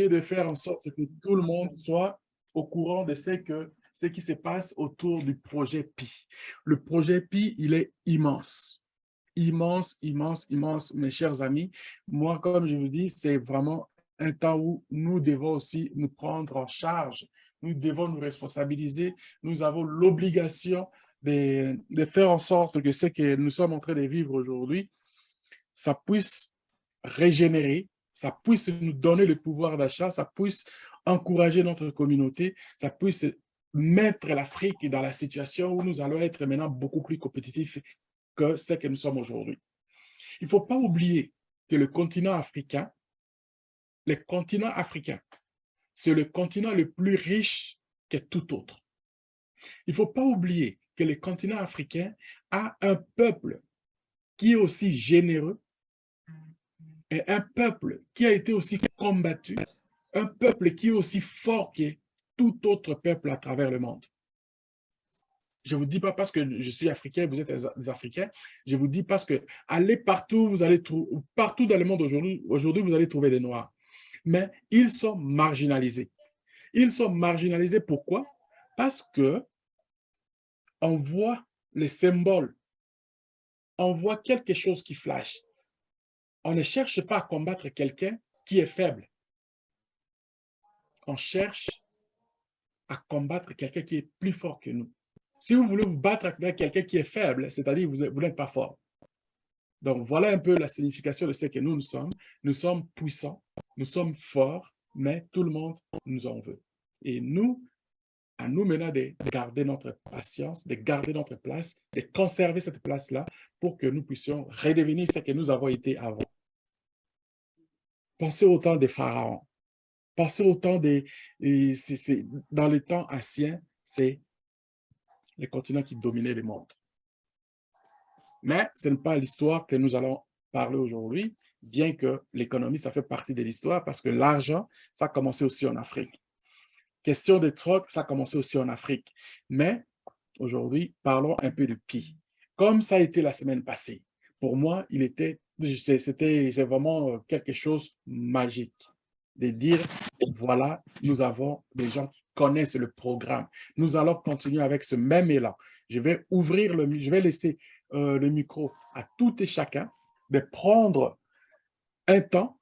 de faire en sorte que tout le monde soit au courant de ce qui se passe autour du projet PI. Le projet PI, il est immense. Immense, immense, immense, mes chers amis. Moi, comme je vous dis, c'est vraiment un temps où nous devons aussi nous prendre en charge. Nous devons nous responsabiliser. Nous avons l'obligation de faire en sorte que ce que nous sommes en train de vivre aujourd'hui, ça puisse régénérer, ça puisse nous donner le pouvoir d'achat, ça puisse encourager notre communauté, ça puisse mettre l'Afrique dans la situation où nous allons être maintenant beaucoup plus compétitifs que ce que nous sommes aujourd'hui. Il ne faut pas oublier que le continent africain, c'est le continent le plus riche que tout autre. Il ne faut pas oublier que le continent africain a un peuple qui est aussi généreux, et un peuple qui a été aussi combattu, un peuple qui est aussi fort que tout autre peuple à travers le monde. Je ne vous dis pas parce que je suis africain, vous êtes des Africains, je vous dis parce que allez partout, vous allez trouver, partout dans le monde aujourd'hui, vous allez trouver des Noirs. Mais ils sont marginalisés. Ils sont marginalisés pourquoi? Parce que on voit les symboles, on voit quelque chose qui flash. On ne cherche pas à combattre quelqu'un qui est faible. On cherche à combattre quelqu'un qui est plus fort que nous. Si vous voulez vous battre avec quelqu'un qui est faible, c'est-à-dire que vous n'êtes pas fort. Donc, voilà un peu la signification de ce que nous sommes. Nous sommes puissants, nous sommes forts, mais tout le monde nous en veut. Et nous, à nous maintenant de garder notre patience, de garder notre place, de conserver cette place-là pour que nous puissions redevenir ce que nous avons été avant. Pensez au temps des pharaons. Pensez au temps dans les temps anciens, c'est les continents qui dominaient le monde. Mais ce n'est pas l'histoire que nous allons parler aujourd'hui, bien que l'économie, ça fait partie de l'histoire, parce que l'argent, ça a commencé aussi en Afrique. Question de troc, ça a commencé aussi en Afrique. Mais aujourd'hui, parlons un peu de PI. Comme ça a été la semaine passée, pour moi, c'est vraiment quelque chose de magique de dire, voilà, nous avons des gens qui connaissent le programme. Nous allons continuer avec ce même élan. Je vais laisser le micro à tout et chacun de prendre un temps,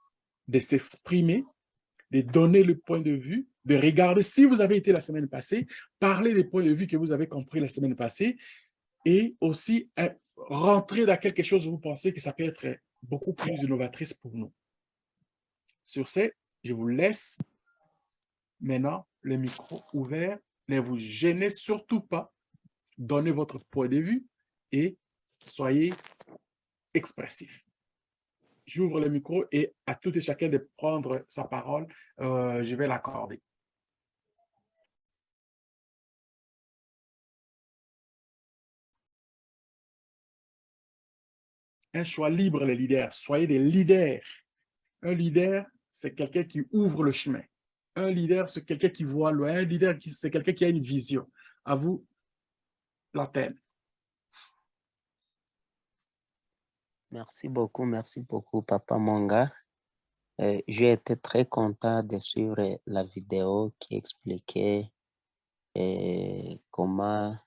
de s'exprimer, de donner le point de vue, de regarder si vous avez été la semaine passée, parler des points de vue que vous avez compris la semaine passée et aussi rentrer dans quelque chose où vous pensez que ça peut être beaucoup plus innovatrice pour nous. Sur ce, je vous laisse maintenant le micro ouvert. Ne vous gênez surtout pas. Donnez votre point de vue et soyez expressif. J'ouvre le micro et à tout et chacun de prendre sa parole, je vais l'accorder. Un choix libre, les leaders. Soyez des leaders. Un leader, c'est quelqu'un qui ouvre le chemin. Un leader, c'est quelqu'un qui voit loin. Un leader, c'est quelqu'un qui a une vision. À vous, l'antenne. Merci beaucoup, Papa Monga. J'ai été très content de suivre la vidéo qui expliquait comment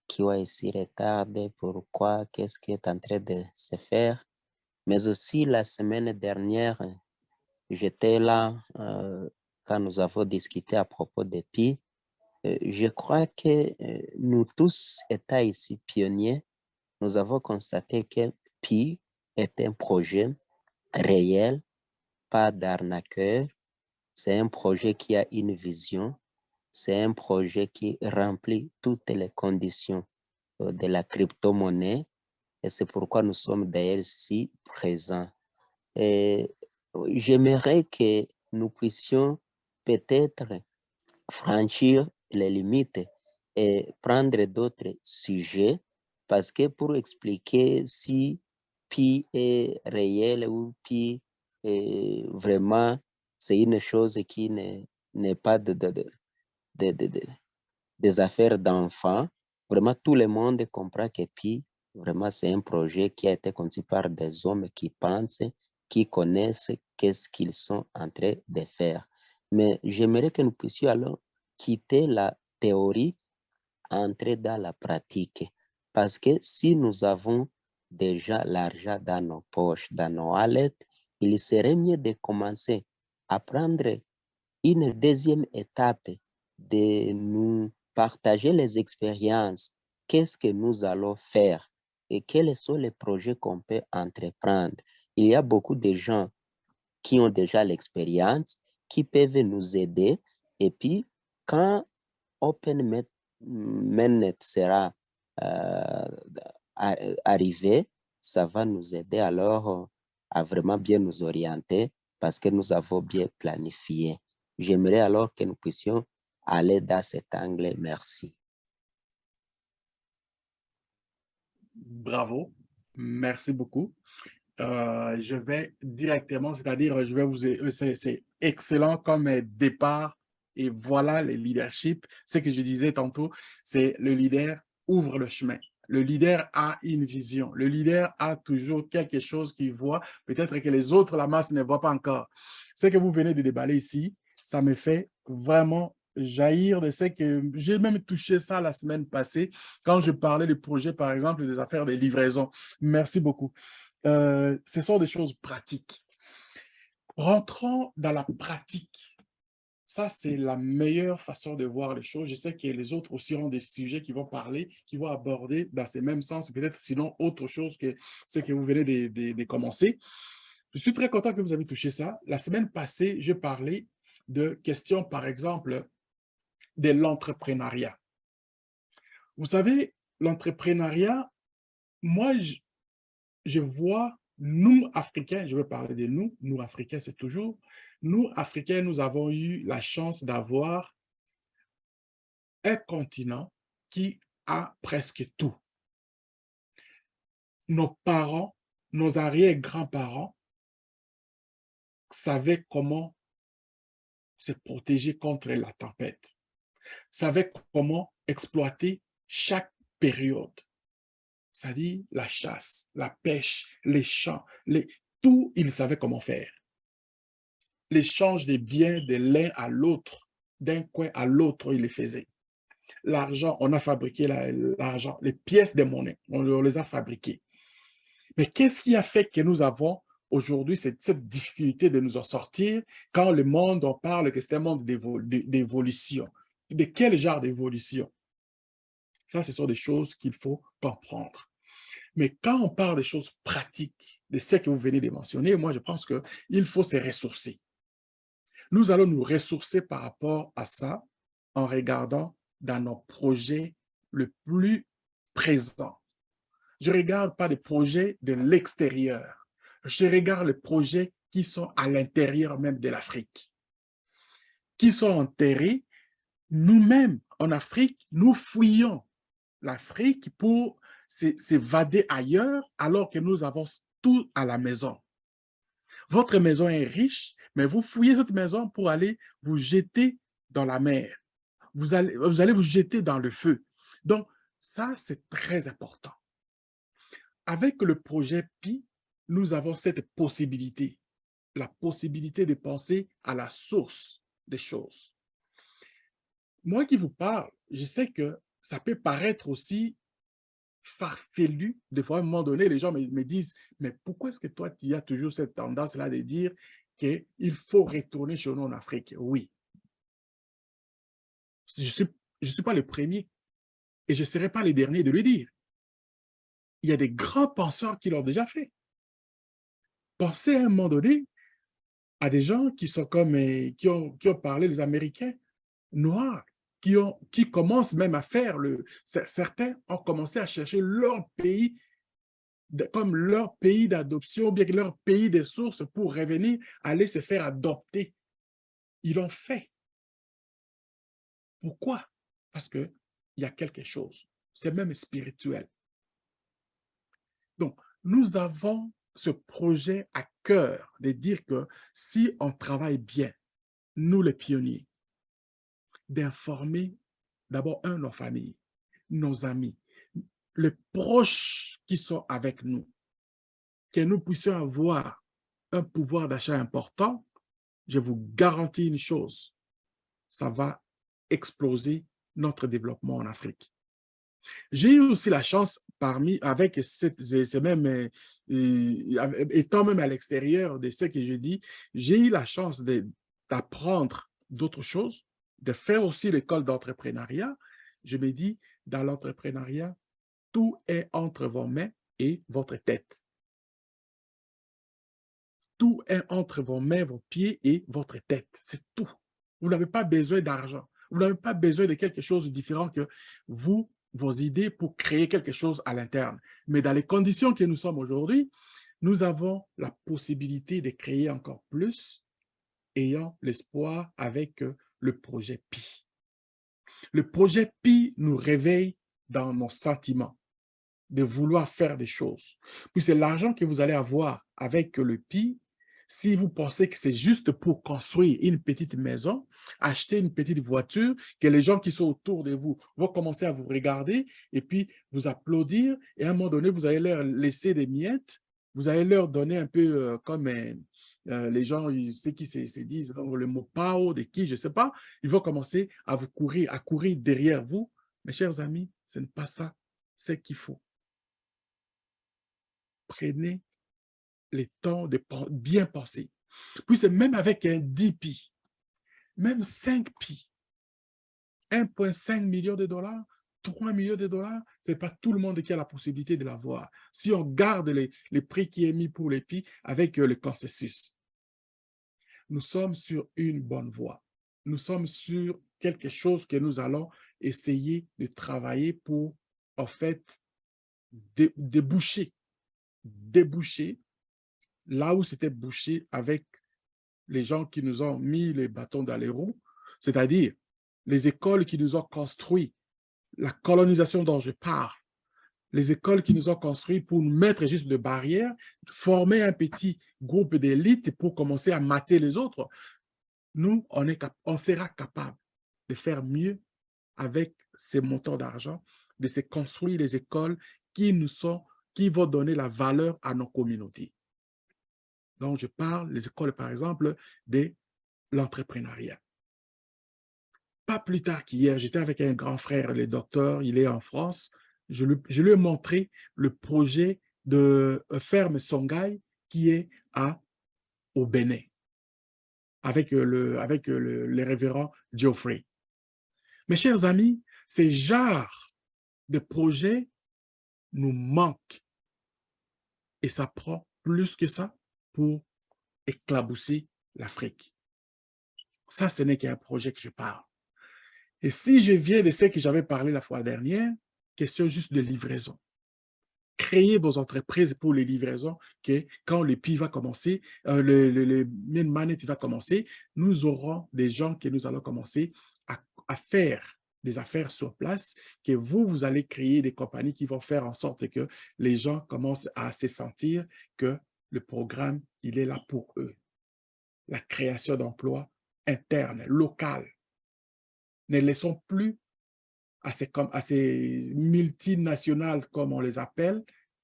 KYC retarde, pourquoi, qu'est-ce qui est en train de se faire. Mais aussi la semaine dernière, j'étais là quand nous avons discuté à propos de PI. Je crois que nous tous, étant ici pionniers, nous avons constaté que PI est un projet réel, pas d'arnaqueur. C'est un projet qui a une vision. C'est un projet qui remplit toutes les conditions de la crypto-monnaie. Et c'est pourquoi nous sommes d'ailleurs ici présents. Et j'aimerais que nous puissions peut-être franchir les limites et prendre d'autres sujets parce que pour expliquer si Pi est réel ou Pi est vraiment, c'est une chose qui n'est pas des affaires d'enfants. Vraiment, tout le monde comprend que Pi, vraiment, c'est un projet qui a été conçu par des hommes qui pensent, qui connaissent qu'est-ce qu'ils sont en train de faire. Mais j'aimerais que nous puissions alors quitter la théorie, entrer dans la pratique. Parce que si nous avons déjà l'argent dans nos poches, dans nos wallets, il serait mieux de commencer à prendre une deuxième étape, de nous partager les expériences. Qu'est-ce que nous allons faire et quels sont les projets qu'on peut entreprendre? Il y a beaucoup de gens qui ont déjà l'expérience, qui peuvent nous aider. Et puis, quand OpenMainnet sera euh, arrivé, ça va nous aider alors à vraiment bien nous orienter parce que nous avons bien planifié. J'aimerais alors que nous puissions aller dans cet angle. Merci. Bravo. Merci beaucoup. Je vais directement, c'est-à-dire, je vais vous, c'est excellent comme départ. Et voilà le leadership. Ce que je disais tantôt, c'est le leader ouvre le chemin. Le leader a une vision. Le leader a toujours quelque chose qu'il voit. Peut-être que les autres, la masse, ne voit pas encore. Ce que vous venez de déballer ici, ça me fait vraiment jaillir de ce que j'ai même touché ça la semaine passée quand je parlais du projet, par exemple, des affaires des livraisons. Merci beaucoup. Ce sont des choses pratiques. Rentrons dans la pratique. Ça, c'est la meilleure façon de voir les choses. Je sais que les autres aussi ont des sujets qui vont parler, qui vont aborder dans ces mêmes sens, peut-être sinon autre chose que ce que vous venez de commencer. Je suis très content que vous avez touché ça. La semaine passée, je parlais de questions, par exemple, de l'entrepreneuriat. Vous savez, l'entrepreneuriat, moi, je vois, nous, Africains, je veux parler de nous, nous, Africains, c'est toujours, nous, Africains, nous avons eu la chance d'avoir un continent qui a presque tout. Nos parents, nos arrière-grands-parents savaient comment se protéger contre la tempête, savaient comment exploiter chaque période, c'est-à-dire la chasse, la pêche, les champs, tout, ils savaient comment faire. L'échange des biens de l'un à l'autre, d'un coin à l'autre, il les faisait. L'argent, on a fabriqué l'argent, les pièces de monnaie, on les a fabriquées. Mais qu'est-ce qui a fait que nous avons aujourd'hui cette difficulté de nous en sortir quand le monde, on parle que c'est un monde d'évolution? De quel genre d'évolution? Ça, ce sont des choses qu'il faut comprendre. Mais quand on parle des choses pratiques, de ce que vous venez de mentionner, moi, je pense qu'il faut se ressourcer. Nous allons nous ressourcer par rapport à ça en regardant dans nos projets le plus présents. Je ne regarde pas les projets de l'extérieur. Je regarde les projets qui sont à l'intérieur même de l'Afrique, qui sont enterrés. Nous-mêmes, en Afrique, nous fouillons l'Afrique pour s'évader ailleurs alors que nous avons tout à la maison. Votre maison est riche, mais vous fouillez cette maison pour aller vous jeter dans la mer. Vous allez vous jeter dans le feu. Donc, ça, c'est très important. Avec le projet PI, nous avons cette possibilité, la possibilité de penser à la source des choses. Moi qui vous parle, je sais que ça peut paraître aussi farfelu. Des fois, à un moment donné, les gens me disent, mais pourquoi est-ce que toi, tu as toujours cette tendance-là de dire qu'il faut retourner chez nous en Afrique? Oui. Je ne suis pas le premier et je ne serai pas le dernier de le dire. Il y a des grands penseurs qui l'ont déjà fait. Pensez à un moment donné à des gens qui sont comme, qui ont parlé, les Américains noirs, qui commencent même à faire, certains ont commencé à chercher leur pays comme leur pays d'adoption, bien que leur pays de source pour revenir, aller se faire adopter. Ils l'ont fait. Pourquoi? Parce qu'il y a quelque chose. C'est même spirituel. Donc, nous avons ce projet à cœur de dire que si on travaille bien, nous les pionniers, d'informer d'abord nos familles, nos amis, les proches qui sont avec nous, que nous puissions avoir un pouvoir d'achat important je vous garantis une chose, ça va exploser notre développement en Afrique. J'ai eu aussi la chance, avec ces mêmes, étant même à l'extérieur de ce que je dis, j'ai eu la chance d'apprendre d'autres choses, de faire aussi l'école d'entrepreneuriat. Je me dis, dans l'entrepreneuriat, tout est entre vos mains et votre tête. Tout est entre vos mains, vos pieds et votre tête. C'est tout. Vous n'avez pas besoin d'argent. Vous n'avez pas besoin de quelque chose de différent que vous, vos idées pour créer quelque chose à l'interne. Mais dans les conditions que nous sommes aujourd'hui, nous avons la possibilité de créer encore plus, ayant l'espoir avec le projet PI. Le projet PI nous réveille dans nos sentiments de vouloir faire des choses. Puis c'est l'argent que vous allez avoir avec le PI. Si vous pensez que c'est juste pour construire une petite maison, acheter une petite voiture, que les gens qui sont autour de vous vont commencer à vous regarder et puis vous applaudir, et à un moment donné, vous allez leur laisser des miettes, vous allez leur donner un peu comme les gens, ceux qui se disent le mot pao, de qui, je ne sais pas, ils vont commencer à courir derrière vous. Mes chers amis, ce n'est pas ça, c'est qu'il faut. Prenez le temps de bien penser. Puis c'est même avec un 10 pi, même 5 pi, 1,5 million de dollars, 3 millions de dollars, ce n'est pas tout le monde qui a la possibilité de l'avoir. Si on garde les prix qui est mis pour les pi avec le consensus, nous sommes sur une bonne voie. Nous sommes sur quelque chose que nous allons essayer de travailler pour, en fait, déboucher là où c'était bouché avec les gens qui nous ont mis les bâtons dans les roues, c'est-à-dire les écoles qui nous ont construit, la colonisation dont je parle, les écoles qui nous ont construit pour nous mettre juste de barrières, former un petit groupe d'élite pour commencer à mater les autres. Nous, on sera capable de faire mieux avec ces montants d'argent, de se construire des écoles qui vont donner la valeur à nos communautés. Donc, je parle les écoles, par exemple, de l'entrepreneuriat. Pas plus tard qu'hier, j'étais avec un grand frère, le docteur, il est en France. Je lui ai montré le projet de ferme Songhai qui est au Bénin, avec le révérend Geoffrey. Mes chers amis, ces genres de projets nous manquent. Et ça prend plus que ça pour éclabousser l'Afrique. Ça, ce n'est qu'un projet que je parle. Et si je viens de ce que j'avais parlé la fois dernière, question juste de livraison. Créez vos entreprises pour les livraisons, que quand le PI va commencer, le Main Management va commencer, nous aurons des gens que nous allons commencer à faire des affaires sur place, que vous allez créer des compagnies qui vont faire en sorte que les gens commencent à se sentir que le programme, il est là pour eux. La création d'emplois internes, locales. Ne laissons plus à ces multinationales, comme on les appelle,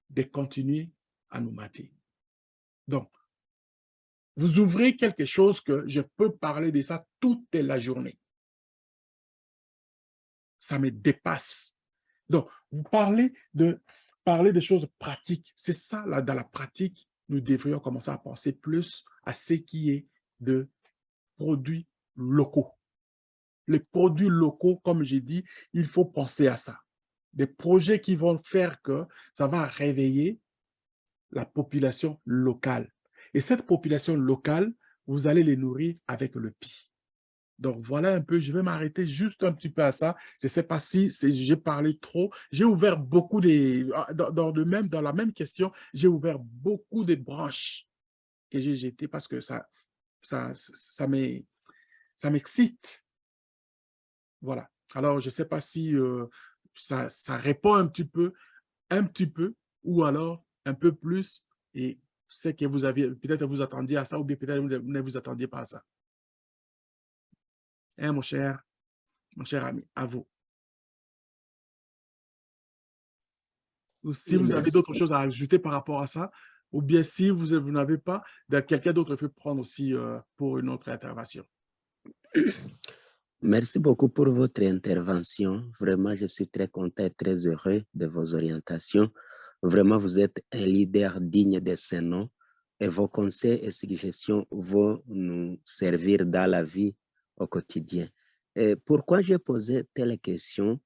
de continuer à nous mater. Donc, vous ouvrez quelque chose que je peux parler de ça toute la journée. Ça me dépasse. Donc, vous parlez des choses pratiques. C'est ça, là, dans la pratique, nous devrions commencer à penser plus à ce qui est de produits locaux. Les produits locaux, comme j'ai dit, il faut penser à ça. Des projets qui vont faire que ça va réveiller la population locale. Et cette population locale, vous allez les nourrir avec le PI. Donc, voilà un peu, je vais m'arrêter juste un petit peu à ça. Je ne sais pas si j'ai parlé trop. J'ai ouvert beaucoup dans la même question, j'ai ouvert beaucoup de branches que j'ai jetées parce que ça m'excite. Voilà. Alors, je ne sais pas si ça répond un petit peu, ou alors un peu plus, et c'est que vous aviez, peut-être vous attendiez à ça, ou bien peut-être vous ne vous attendiez pas à ça. Hein, mon cher ami, à vous. Ou si Oui, vous avez merci. d'autres choses à ajouter par rapport à ça, Ou bien si vous n'avez pas, quelqu'un d'autre peut prendre aussi pour une autre intervention. Merci beaucoup pour votre intervention. Vraiment, je suis très content et très heureux de vos orientations. Vraiment, vous êtes un leader digne de ce nom et vos conseils et suggestions vont nous servir dans la vie au quotidien. Et pourquoi j'ai posé telle question?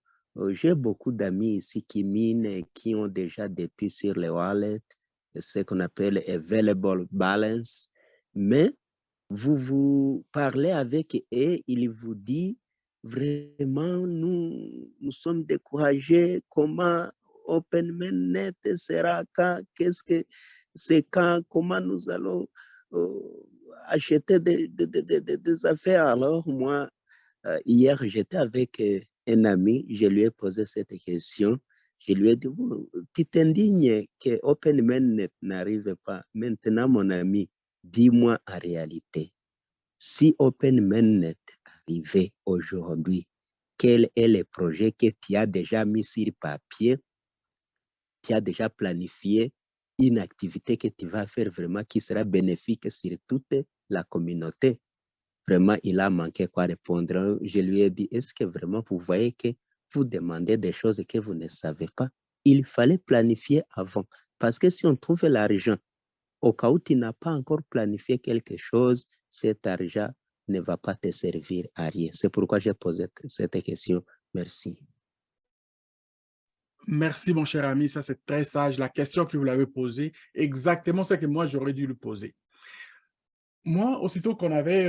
J'ai beaucoup d'amis ici qui minent et qui ont déjà des puits sur les wallets, ce qu'on appelle available balance, mais vous parlez avec eux, il vous dit vraiment, nous sommes découragés, comment OpenMainNet sera quand, qu'est-ce que c'est quand, comment nous allons euh, acheter des affaires. Alors moi, hier, j'étais avec un ami, je lui ai posé cette question. Je lui ai dit, tu t'indignes que OpenMainNet n'arrive pas. Maintenant, mon ami, dis-moi en réalité, si OpenMainNet arrivait aujourd'hui, quel est le projet que tu as déjà mis sur papier, tu as déjà planifié une activité que tu vas faire vraiment qui sera bénéfique sur toute la communauté? Vraiment, il a manqué quoi répondre. Je lui ai dit, est-ce que vraiment vous voyez que vous demandez des choses que vous ne savez pas? Il fallait planifier avant. Parce que si on trouve l'argent, au cas où tu n'as pas encore planifié quelque chose, cet argent ne va pas te servir à rien. C'est pourquoi j'ai posé cette question. Merci. Merci, mon cher ami. Ça, c'est très sage. La question que vous l'avez posée, exactement ce que moi, j'aurais dû lui poser. Moi, aussitôt qu'on avait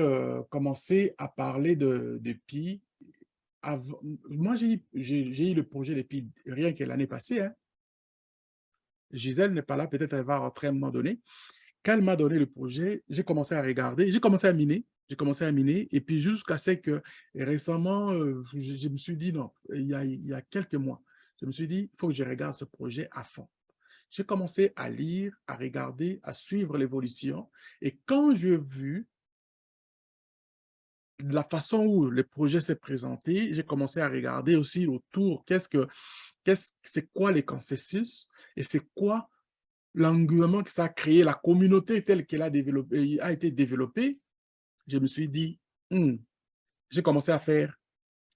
commencé à parler de PI, moi, j'ai eu le projet de PI rien que l'année passée. Hein. Gisèle n'est pas là, peut-être elle va rentrer à un moment donné. Quand elle m'a donné le projet, j'ai commencé à regarder, j'ai commencé à miner, et puis jusqu'à ce que récemment, je me suis dit, non, il y a quelques mois, je me suis dit, il faut que je regarde ce projet à fond. J'ai commencé à lire, à regarder, à suivre l'évolution, et quand j'ai vu la façon où le projet s'est présenté, j'ai commencé à regarder aussi autour, c'est quoi les consensus, et c'est quoi l'engouement que ça a créé, la communauté telle qu'elle a été développée, je me suis dit, j'ai commencé à faire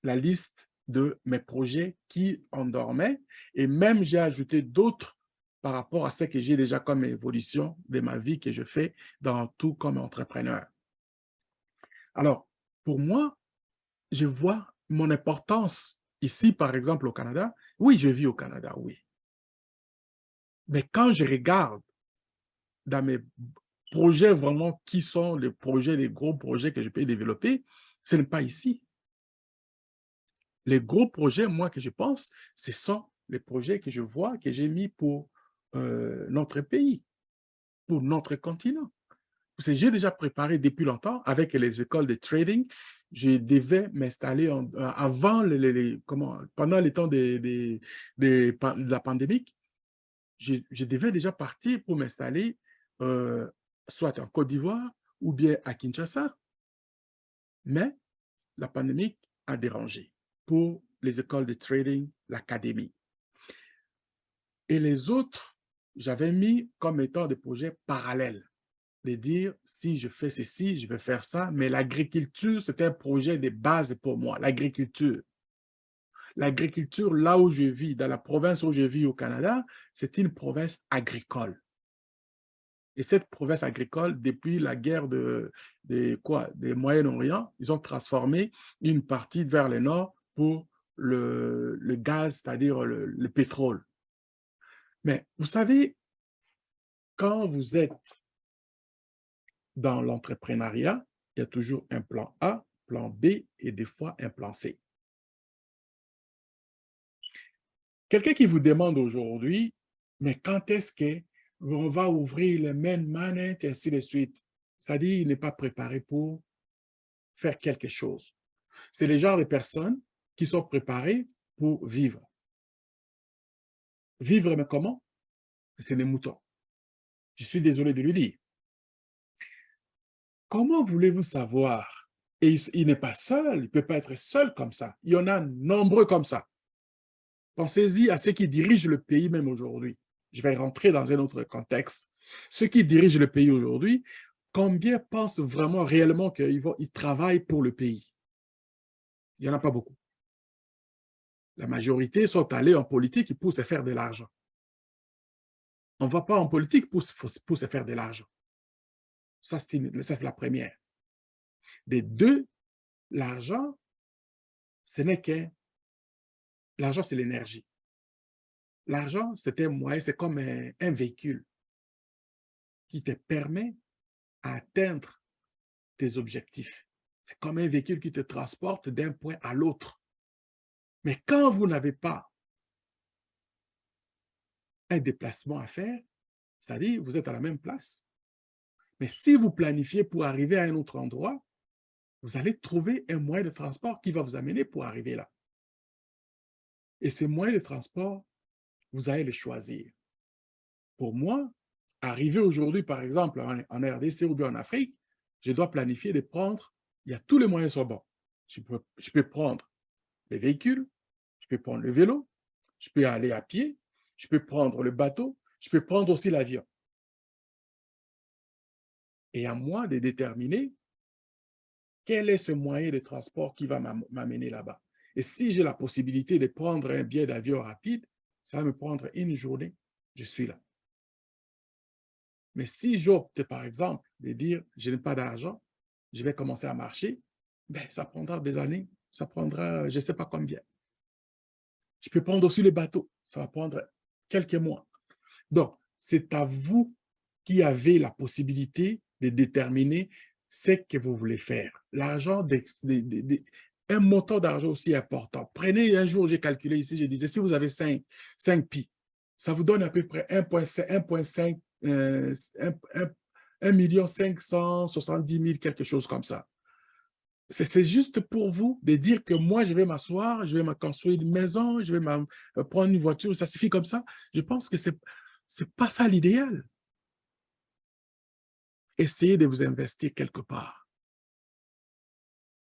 la liste de mes projets qui en dormaient et même j'ai ajouté d'autres par rapport à ce que j'ai déjà comme évolution de ma vie que je fais dans tout comme entrepreneur. Alors, pour moi, je vois mon importance ici, par exemple, au Canada. Oui, je vis au Canada, oui. Mais quand je regarde dans mes projets vraiment qui sont les projets, les gros projets que je peux développer, ce n'est pas ici. Les gros projets, moi, que je pense, ce sont les projets que je vois, que j'ai mis pour notre pays, pour notre continent. Parce que j'ai déjà préparé depuis longtemps avec les écoles de trading. Je devais m'installer avant, pendant les temps de la pandémie, je devais déjà partir pour m'installer soit en Côte d'Ivoire ou bien à Kinshasa. Mais la pandémie a dérangé pour les écoles de trading, l'académie. Et les autres, j'avais mis comme étant des projets parallèles. De dire, si je fais ceci, je vais faire ça. Mais l'agriculture, c'était un projet de base pour moi. L'agriculture. L'agriculture, là où je vis, dans la province où je vis au Canada, c'est une province agricole. Et cette province agricole, depuis la guerre des Moyen-Orient, ils ont transformé une partie vers le nord pour le gaz, c'est-à-dire le pétrole. Mais vous savez, quand vous êtes dans l'entrepreneuriat, il y a toujours un plan A, plan B et des fois un plan C. Quelqu'un qui vous demande aujourd'hui, mais quand est-ce qu'on va ouvrir le main manette et ainsi de suite, c'est-à-dire il n'est pas préparé pour faire quelque chose. C'est le genre de personnes qui sont préparées pour vivre. Vivre, mais comment? C'est des moutons. Je suis désolé de lui dire. Comment voulez-vous savoir? Et il n'est pas seul, il ne peut pas être seul comme ça. Il y en a nombreux comme ça. Pensez-y à ceux qui dirigent le pays même aujourd'hui. Je vais rentrer dans un autre contexte Ceux qui dirigent le pays aujourd'hui, combien pensent vraiment réellement qu'ils travaillent pour le pays? Il n'y en a pas beaucoup. La majorité sont allés en politique pour se faire de l'argent. On ne va pas en politique pour se faire de l'argent. Ça, c'est la première. Des deux, l'argent, ce n'est qu'un... L'argent, c'est l'énergie. L'argent, c'est un moyen, c'est comme un véhicule qui te permet d'atteindre tes objectifs. C'est comme un véhicule qui te transporte d'un point à l'autre. Mais quand vous n'avez pas un déplacement à faire, c'est-à-dire vous êtes à la même place, mais si vous planifiez pour arriver à un autre endroit, vous allez trouver un moyen de transport qui va vous amener pour arriver là. Et ce moyen de transport, vous allez le choisir. Pour moi, arriver aujourd'hui, par exemple, en RDC ou bien en Afrique, je dois planifier de prendre, il y a tous les moyens sur bord. Je peux prendre les véhicules, je peux prendre le vélo, je peux aller à pied, je peux prendre le bateau, je peux prendre aussi l'avion. Et à moi de déterminer quel est ce moyen de transport qui va m'amener là-bas. Et si j'ai la possibilité de prendre un billet d'avion rapide, ça va me prendre une journée, je suis là. Mais si j'opte, par exemple, de dire, je n'ai pas d'argent, je vais commencer à marcher, ben, ça prendra des années, ça prendra je ne sais pas combien. Je peux prendre aussi le bateau, ça va prendre quelques mois. Donc, c'est à vous qui avez la possibilité de déterminer ce que vous voulez faire. L'argent, un montant d'argent aussi important. Prenez un jour, j'ai calculé ici, je disais, si vous avez 5 pi, ça vous donne à peu près 1,5 1,570 000, quelque chose comme ça. C'est juste pour vous de dire que moi, je vais m'asseoir, je vais me construire une maison, je vais prendre une voiture, ça suffit comme ça. Je pense que ce n'est pas ça l'idéal. Essayez de vous investir quelque part.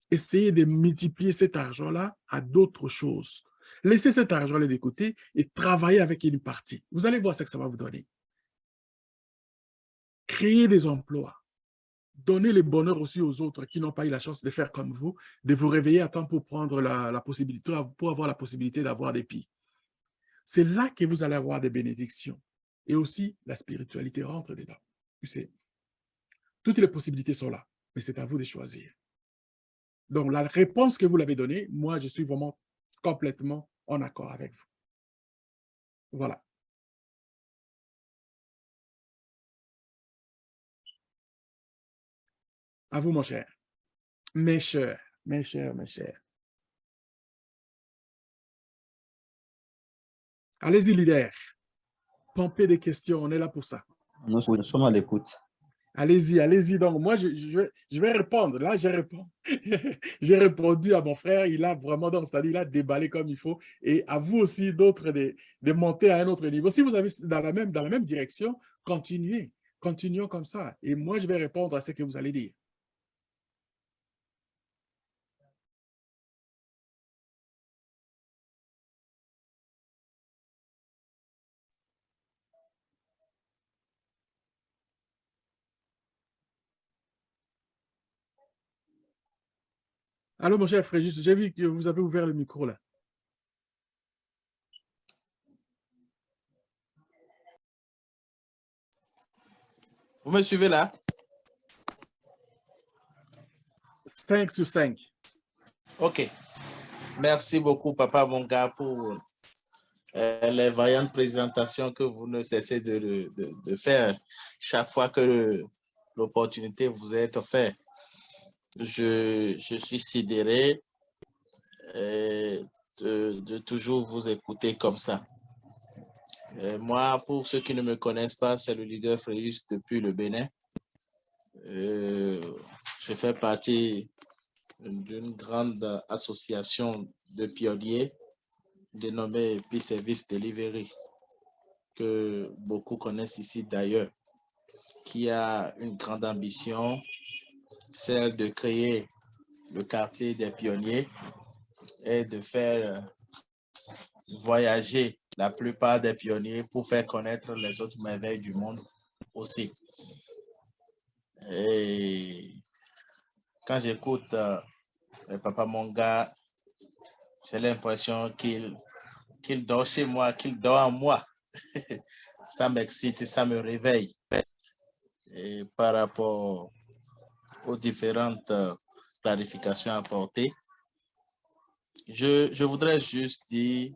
Essayez de multiplier cet argent-là à d'autres choses. Laissez cet argent-là de côté et travaillez avec une partie. Vous allez voir ce que ça va vous donner. Créez des emplois. Donnez le bonheur aussi aux autres qui n'ont pas eu la chance de faire comme vous, de vous réveiller à temps pour prendre la possibilité, pour avoir la possibilité d'avoir des pieds. C'est là que vous allez avoir des bénédictions. Et aussi, la spiritualité rentre dedans. Toutes les possibilités sont là, mais c'est à vous de choisir. Donc, la réponse que vous l'avez donnée, moi, je suis vraiment complètement en accord avec vous. Voilà. À vous, mon cher. Mes chers, mes chers, mes chers. Allez-y, leader. Pompez des questions, on est là pour ça. Nous sommes à l'écoute. Allez-y, allez-y. Donc, moi, je vais répondre. Là, j'ai répondu. J'ai répondu à mon frère. Il a vraiment, donc, c'est-à-dire, il a déballé comme il faut. Et à vous aussi, d'autres, de monter à un autre niveau. Si vous avez dans la même direction, continuez. Continuons comme ça. Et moi, je vais répondre à ce que vous allez dire. Allô, mon cher frère, j'ai vu que vous avez ouvert le micro là. Vous me suivez là? 5 sur 5. OK. Merci beaucoup, Papa Monga, pour les vaillantes présentations que vous ne cessez de faire chaque fois que l'opportunité vous est offerte. Je suis sidéré de toujours vous écouter comme ça. Moi, pour ceux qui ne me connaissent pas, c'est le leader Fréjus depuis le Bénin. Je fais partie d'une grande association de pionniers dénommée Peace Service Delivery, que beaucoup connaissent ici d'ailleurs, qui a une grande ambition, celle de créer le quartier des pionniers et de faire voyager la plupart des pionniers pour faire connaître les autres merveilles du monde Et quand j'écoute Papa Monga, j'ai l'impression qu'il dort chez moi, qu'il dort en moi. Ça m'excite, ça me réveille. Et par rapport aux différentes clarifications apportées, je voudrais juste dire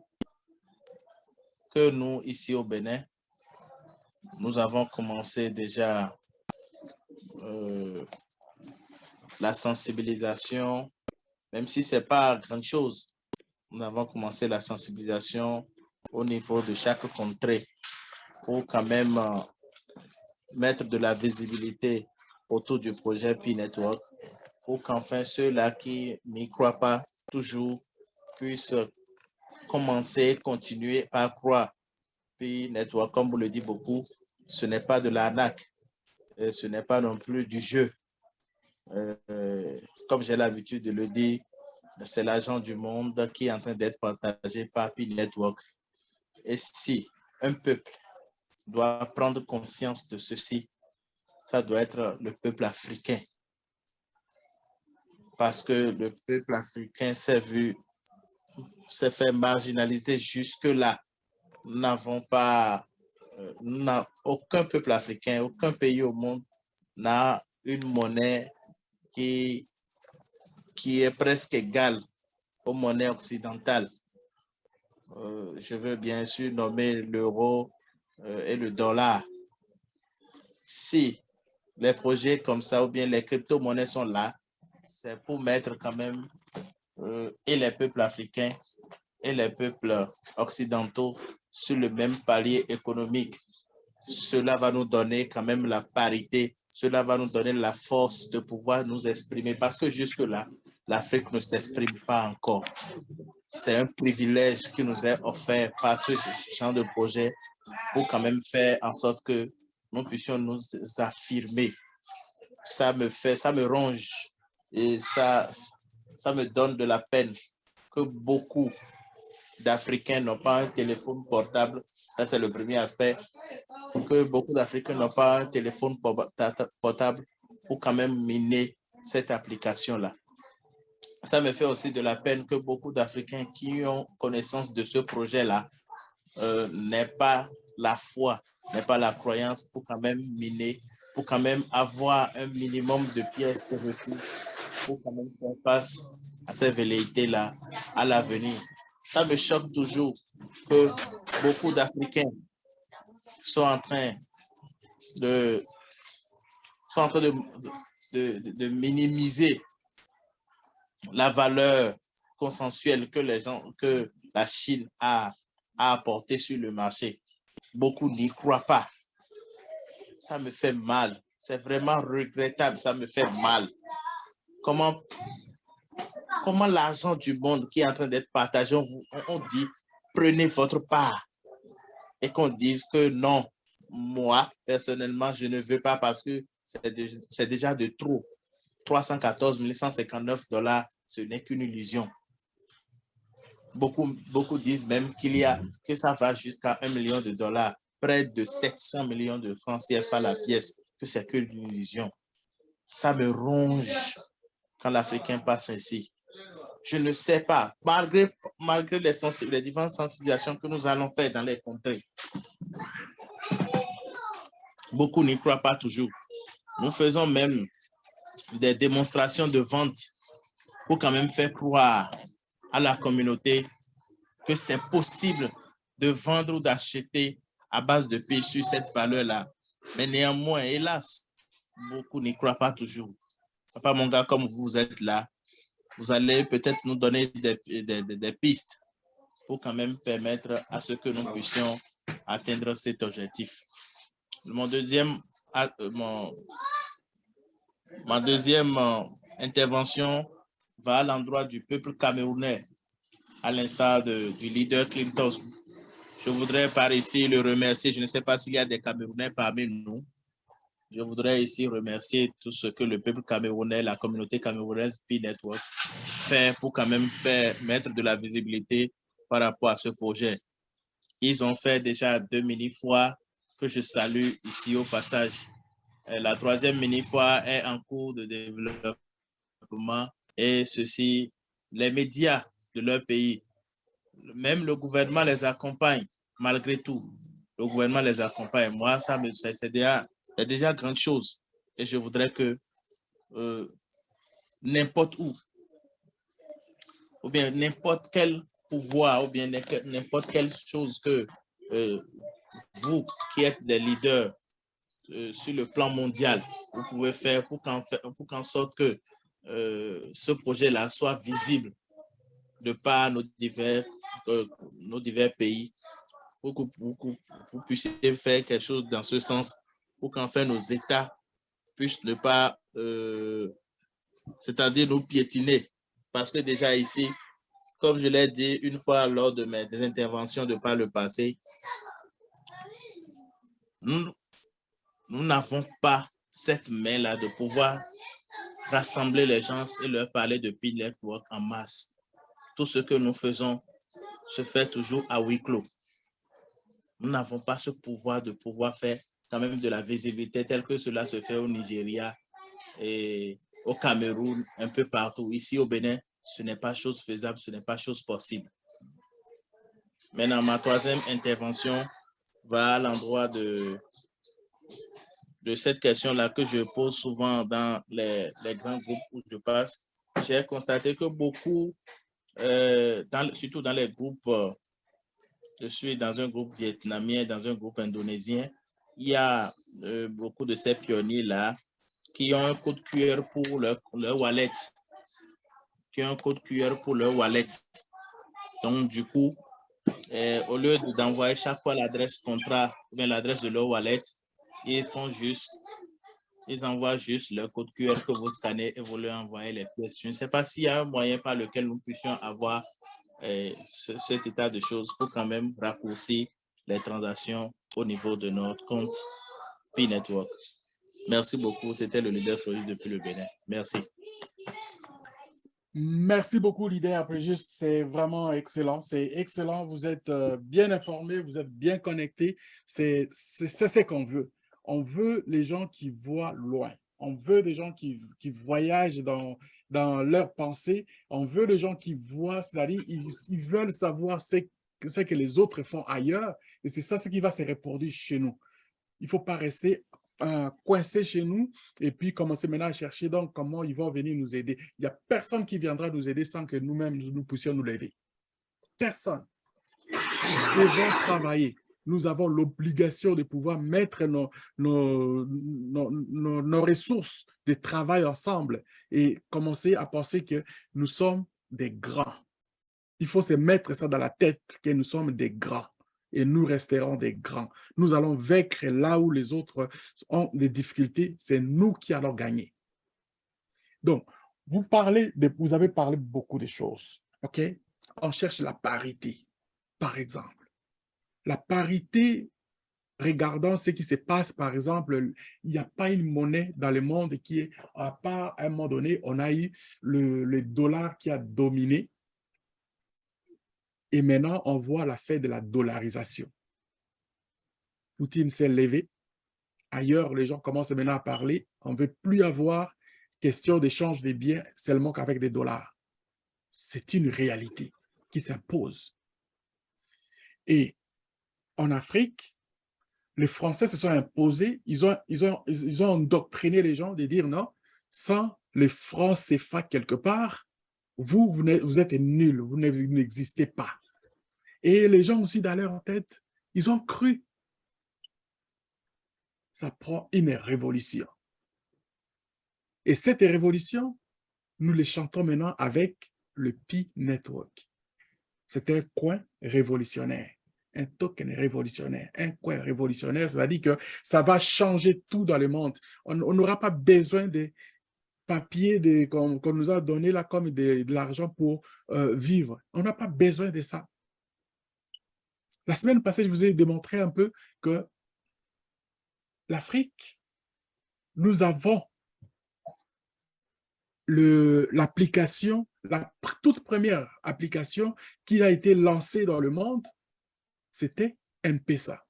que nous, ici au Bénin, nous avons commencé déjà la sensibilisation, même si ce n'est pas grand chose. Nous avons commencé la sensibilisation au niveau de chaque contrée pour quand même mettre de la visibilité autour du projet Pi Network pour qu'enfin ceux-là qui n'y croient pas toujours puissent commencer, continuer à croire. Pi Network, comme vous le dites beaucoup, ce n'est pas de l'arnaque, ce n'est pas non plus du jeu. Comme j'ai l'habitude de le dire, c'est l'argent du monde qui est en train d'être partagé par Pi Network. Et si un peuple doit prendre conscience de ceci, ça doit être le peuple africain. Parce que le peuple africain s'est fait marginaliser jusque-là. Nous n'avons pas, aucun peuple africain, aucun pays au monde n'a une monnaie qui est presque égale aux monnaies occidentales. Je veux bien sûr nommer l'euro et le dollar. Si les projets comme ça ou bien les crypto-monnaies sont là, c'est pour mettre quand même et les peuples africains et les peuples occidentaux sur le même palier économique. Cela va nous donner quand même la parité, cela va nous donner la force de pouvoir nous exprimer parce que jusque-là, l'Afrique ne s'exprime pas encore. C'est un privilège qui nous est offert par ce genre de projet pour quand même faire en sorte que nous puissions nous affirmer. Ça me ronge et ça me donne de la peine que beaucoup d'Africains n'ont pas un téléphone portable. Ça, c'est le premier aspect. Que beaucoup d'Africains n'ont pas un téléphone portable pour quand même miner cette application-là. Ça me fait aussi de la peine que beaucoup d'Africains qui ont connaissance de ce projet-là n'aient pas la foi, n'aient pas la croyance pour quand même miner, pour quand même avoir un minimum de pièces reçues pour quand même faire face à ces velléités-là à l'avenir. Ça me choque toujours que beaucoup d'Africains sont en train de minimiser la valeur consensuelle que la Chine a apportée sur le marché. Beaucoup n'y croient pas. Ça me fait mal. C'est vraiment regrettable. Ça me fait mal. Comment l'argent du monde qui est en train d'être partagé, on dit prenez votre part et qu'on dise que non, moi personnellement je ne veux pas parce que c'est déjà de trop. 314 159 $, ce n'est qu'une illusion. Beaucoup disent même que ça va jusqu'à $1 million, près de 700 millions de francs CFA la pièce, que c'est qu'une illusion. Ça me ronge quand l'Africain passe ainsi. Je ne sais pas, malgré les différentes sensibilisations que nous allons faire dans les contrées, beaucoup n'y croient pas toujours. Nous faisons même des démonstrations de vente pour quand même faire croire à la communauté que c'est possible de vendre ou d'acheter à base de paix sur cette valeur-là. Mais néanmoins, hélas, beaucoup n'y croient pas toujours. Papa Monga, comme vous êtes là, vous allez peut-être nous donner des pistes pour quand même permettre à ce que nous puissions atteindre cet objectif. Ma deuxième intervention va à l'endroit du peuple camerounais, à l'instar du leader Clinton. Je voudrais par ici le remercier. Je ne sais pas s'il y a des Camerounais parmi nous. Je voudrais ici remercier tout ce que le peuple camerounais, la communauté camerounaise Pi Network fait pour quand même mettre de la visibilité par rapport à ce projet. Ils ont fait déjà 2 mini-foires que je salue ici au passage. La troisième mini-foire est en cours de développement et ceci, les médias de leur pays, même le gouvernement les accompagne malgré tout. Le gouvernement les accompagne. Moi, c'est déjà grande chose. Et je voudrais que n'importe où, ou bien n'importe quel pouvoir, ou bien n'importe quelle chose que vous qui êtes des leaders sur le plan mondial, vous pouvez faire pour qu'en sorte que ce projet-là soit visible de par nos divers pays, pour que vous puissiez faire quelque chose dans ce sens, pour qu'enfin nos États puissent ne pas, c'est-à-dire nous piétiner. Parce que déjà ici, comme je l'ai dit une fois lors de mes interventions de par le passé, nous n'avons pas cette main-là de pouvoir rassembler les gens et leur parler de Pi Network en masse. Tout ce que nous faisons se fait toujours à huis clos. Nous n'avons pas ce pouvoir de pouvoir faire quand même de la visibilité telle que cela se fait au Nigeria et au Cameroun, un peu partout. Ici au Bénin, ce n'est pas chose faisable, ce n'est pas chose possible. Maintenant, ma troisième intervention va à l'endroit de cette question-là que je pose souvent dans les grands groupes où je passe. J'ai constaté que beaucoup, surtout dans les groupes, je suis dans un groupe vietnamien, dans un groupe indonésien, il y a beaucoup de ces pionniers-là qui ont un code QR pour leur wallet, Donc, du coup, au lieu d'envoyer chaque fois l'adresse contrat ou bien l'adresse de leur wallet, ils envoient juste le code QR que vous scannez et vous leur envoyez les pièces. Je ne sais pas s'il y a un moyen par lequel nous puissions avoir cet état de choses pour quand même raccourcir les transactions au niveau de notre compte Pi Network. Merci beaucoup. C'était le leader Floride depuis le Bénin. Merci. Merci beaucoup, leader Après-Juste. C'est vraiment excellent. C'est excellent. Vous êtes bien informés, vous êtes bien connectés. C'est ce qu'on veut. On veut les gens qui voient loin. On veut des gens qui voyagent dans leurs pensées. On veut les gens qui voient, c'est-à-dire ils veulent savoir ce que les autres font ailleurs. Et c'est ça ce qui va se reproduire chez nous. Il ne faut pas rester coincé chez nous et puis commencer maintenant à chercher donc comment ils vont venir nous aider. Il n'y a personne qui viendra nous aider sans que nous-mêmes nous puissions nous l'aider. Personne. Nous devons travailler. Nous avons l'obligation de pouvoir mettre nos ressources de travail ensemble et commencer à penser que nous sommes des grands. Il faut se mettre ça dans la tête que nous sommes des grands. Et nous resterons des grands. Nous allons vaincre là où les autres ont des difficultés. C'est nous qui allons gagner. Donc, vous avez parlé beaucoup de choses. OK? On cherche la parité, par exemple. La parité, regardant ce qui se passe, par exemple, il n'y a pas une monnaie dans le monde qui est, à part à un moment donné, on a eu le dollar qui a dominé. Et maintenant, on voit la fin de la dollarisation. Poutine s'est levé. Ailleurs, les gens commencent maintenant à parler. On ne veut plus avoir question d'échange des biens seulement qu'avec des dollars. C'est une réalité qui s'impose. Et en Afrique, les Français se sont imposés. Ils ont endoctriné les gens de dire non, sans les francs CFA quelque part, vous êtes nuls, vous n'existez pas. Et les gens aussi dans leur tête, ils ont cru. Ça prend une révolution. Et cette révolution, nous les chantons maintenant avec le Pi Network. C'est un coin révolutionnaire, un token révolutionnaire, un coin révolutionnaire, c'est-à-dire que ça va changer tout dans le monde. On n'aura pas besoin des papiers qu'on nous a donné là comme de l'argent pour vivre. On n'a pas besoin de ça. La semaine passée, je vous ai démontré un peu que l'Afrique, nous avons l'application, la toute première application qui a été lancée dans le monde, c'était M-Pesa.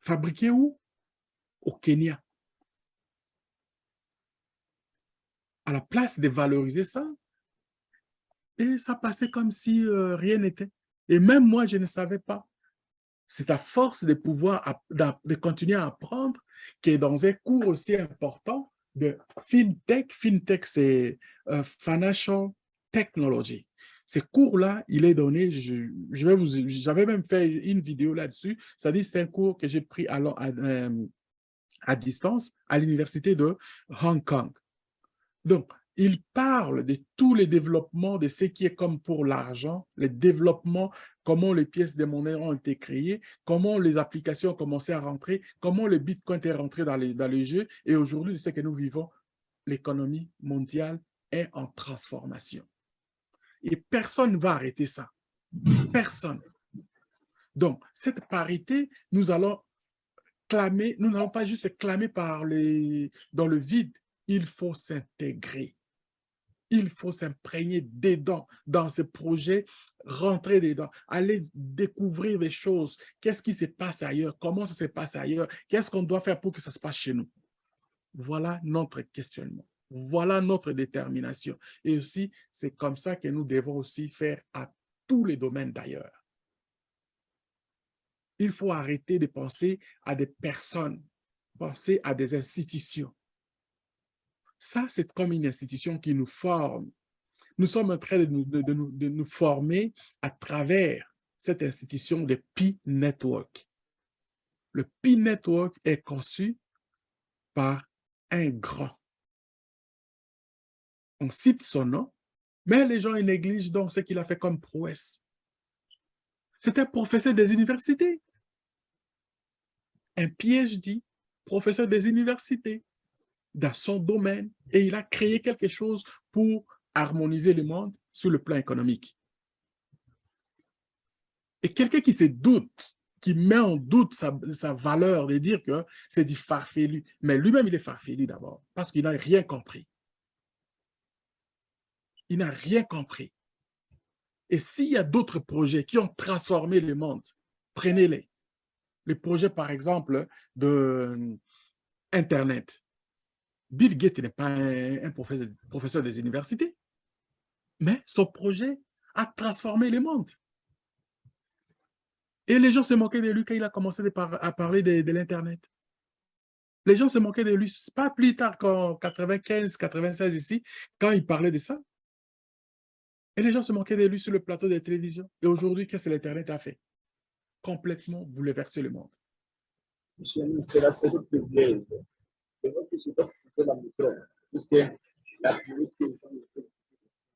Fabriqué où? au Kenya. À la place de valoriser ça, et ça passait comme si rien n'était. Et même moi, je ne savais pas. C'est à force de pouvoir, de continuer à apprendre que dans un cours aussi important de FinTech, FinTech c'est Financial Technology. Ce cours-là, il est donné, j'avais même fait une vidéo là-dessus, ça dit c'est un cours que j'ai pris à distance à l'université de Hong Kong. Donc, il parle de tous les développements de ce qui est comme pour l'argent, les développements, comment les pièces de monnaie ont été créées, comment les applications ont commencé à rentrer, comment le Bitcoin est rentré dans les jeux. Et aujourd'hui, c'est que nous vivons, l'économie mondiale est en transformation. Et personne ne va arrêter ça. Personne. Donc, cette parité, nous allons clamer, nous n'allons pas juste clamer dans le vide, il faut s'intégrer. Il faut s'imprégner dedans, dans ce projet, rentrer dedans, aller découvrir des choses. Qu'est-ce qui se passe ailleurs? Comment ça se passe ailleurs? Qu'est-ce qu'on doit faire pour que ça se passe chez nous? Voilà notre questionnement. Voilà notre détermination. Et aussi, c'est comme ça que nous devons aussi faire à tous les domaines d'ailleurs. Il faut arrêter de penser à des personnes, penser à des institutions. Ça, c'est comme une institution qui nous forme. Nous sommes en train de nous former à travers cette institution de Pi Network. Le Pi Network est conçu par un grand. On cite son nom, mais les gens ils négligent donc ce qu'il a fait comme prouesse. C'est un professeur des universités. Un PhD, professeur des universités, dans son domaine, et il a créé quelque chose pour harmoniser le monde sur le plan économique. Et quelqu'un qui se doute, qui met en doute sa valeur de dire que c'est du farfelu, mais lui-même il est farfelu d'abord, parce qu'il n'a rien compris. Il n'a rien compris. Et s'il y a d'autres projets qui ont transformé le monde, prenez-les. Les projets, par exemple, de Internet. Bill Gates n'est pas un professeur des universités, mais son projet a transformé le monde. Et les gens se moquaient de lui quand il a commencé à parler de l'Internet. Les gens se moquaient de lui, pas plus tard qu'en 95, 96 ici, quand il parlait de ça. Et les gens se moquaient de lui sur le plateau de télévision. Et aujourd'hui, qu'est-ce que l'Internet a fait? Complètement bouleversé le monde. C'est la saison pluvieuse.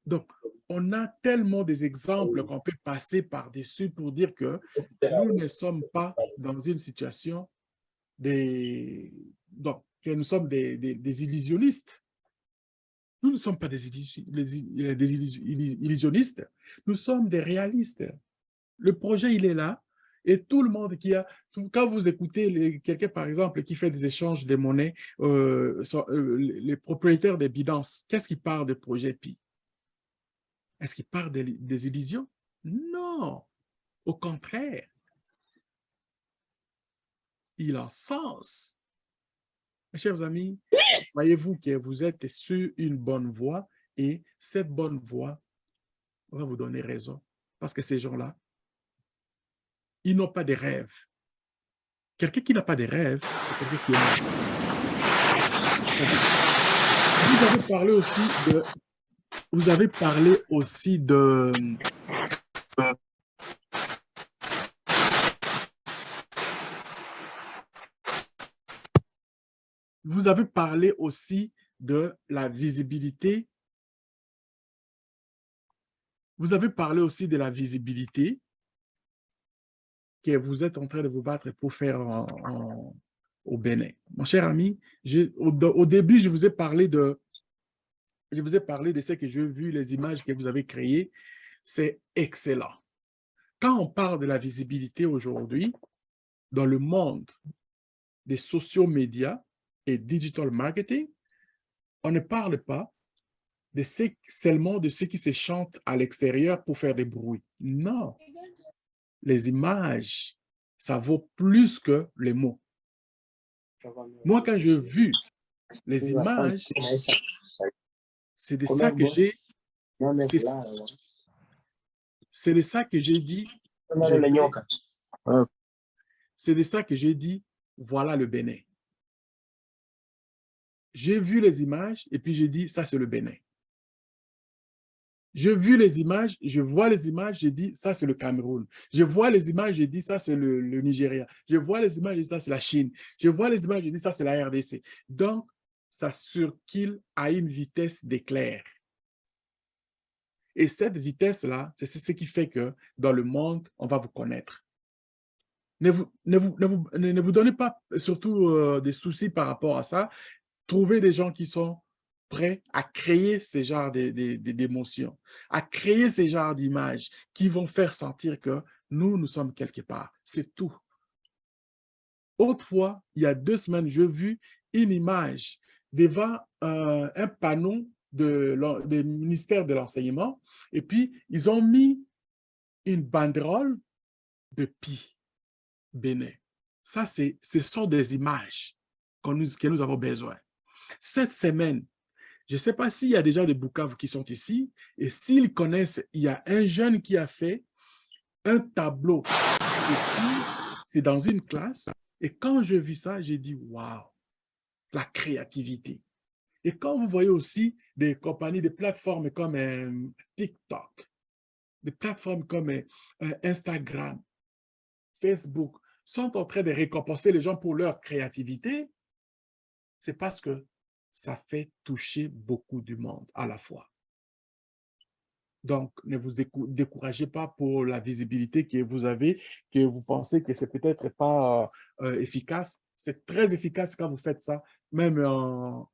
Donc, on a tellement des exemples qu'on peut passer par-dessus pour dire que nous ne sommes pas dans une situation donc, que nous sommes des illusionnistes. Nous ne sommes pas des illusionnistes, nous sommes des réalistes. Le projet, il est là, et tout le monde quand vous écoutez quelqu'un, par exemple, qui fait des échanges de monnaie, les propriétaires des Binance, qu'est-ce qui parle de projet Pi? Est-ce qu'il parle des illusions? Non, au contraire. Il en sens. Mes chers amis, voyez-vous que vous êtes sur une bonne voie et cette bonne voie va vous donner raison. Parce que ces gens-là, ils n'ont pas de rêves. Quelqu'un qui n'a pas de rêves, c'est quelqu'un qui est mort. Vous avez parlé aussi de vous avez parlé aussi de la visibilité. Vous avez parlé aussi de la visibilité que vous êtes en train de vous battre pour faire au Bénin. Mon cher ami, au début, je vous ai parlé de ce que j'ai vu, les images que vous avez créées. C'est excellent. Quand on parle de la visibilité aujourd'hui, dans le monde des sociaux médias et digital marketing, on ne parle pas seulement de ceux qui se chantent à l'extérieur pour faire des bruits. Non. Les images, ça vaut plus que les mots. Moi, quand j'ai vu les images, c'est de ça que j'ai, c'est de ça que j'ai dit, c'est de ça que j'ai dit, voilà le Bénin. J'ai vu les images et puis j'ai dit, ça c'est le Bénin. J'ai vu les images, je vois les images, j'ai dit, ça c'est le Cameroun. Je vois les images, j'ai dit, ça c'est le Nigeria. Je vois les images, j'ai dit, ça c'est la Chine. Je vois les images, j'ai dit, ça c'est la RDC. Donc, ça circule à une vitesse d'éclair. Et cette vitesse-là, c'est ce qui fait que dans le monde, on va vous connaître. Ne vous donnez pas surtout des soucis par rapport à ça. Trouvez des gens qui sont prêts à créer ces genres d'émotions, à créer ces genres d'images qui vont faire sentir que nous sommes quelque part. C'est tout. Autrefois, il y a 2 semaines, j'ai vu une image devant un panneau du ministère de l'Enseignement et puis ils ont mis une banderole de Pi Bénin. Ça, ce sont des images que nous avons besoin. Cette semaine, je ne sais pas s'il y a déjà des Bukavu qui sont ici, et s'ils connaissent, il y a un jeune qui a fait un tableau. Et puis, c'est dans une classe, et quand je vis ça, j'ai dit, waouh, la créativité. Et quand vous voyez aussi des compagnies, des plateformes comme TikTok, des plateformes comme Instagram, Facebook, sont en train de récompenser les gens pour leur créativité, c'est parce que ça fait toucher beaucoup du monde à la fois. Donc, ne vous découragez pas pour la visibilité que vous avez, que vous pensez que c'est peut-être pas efficace. C'est très efficace quand vous faites ça, même en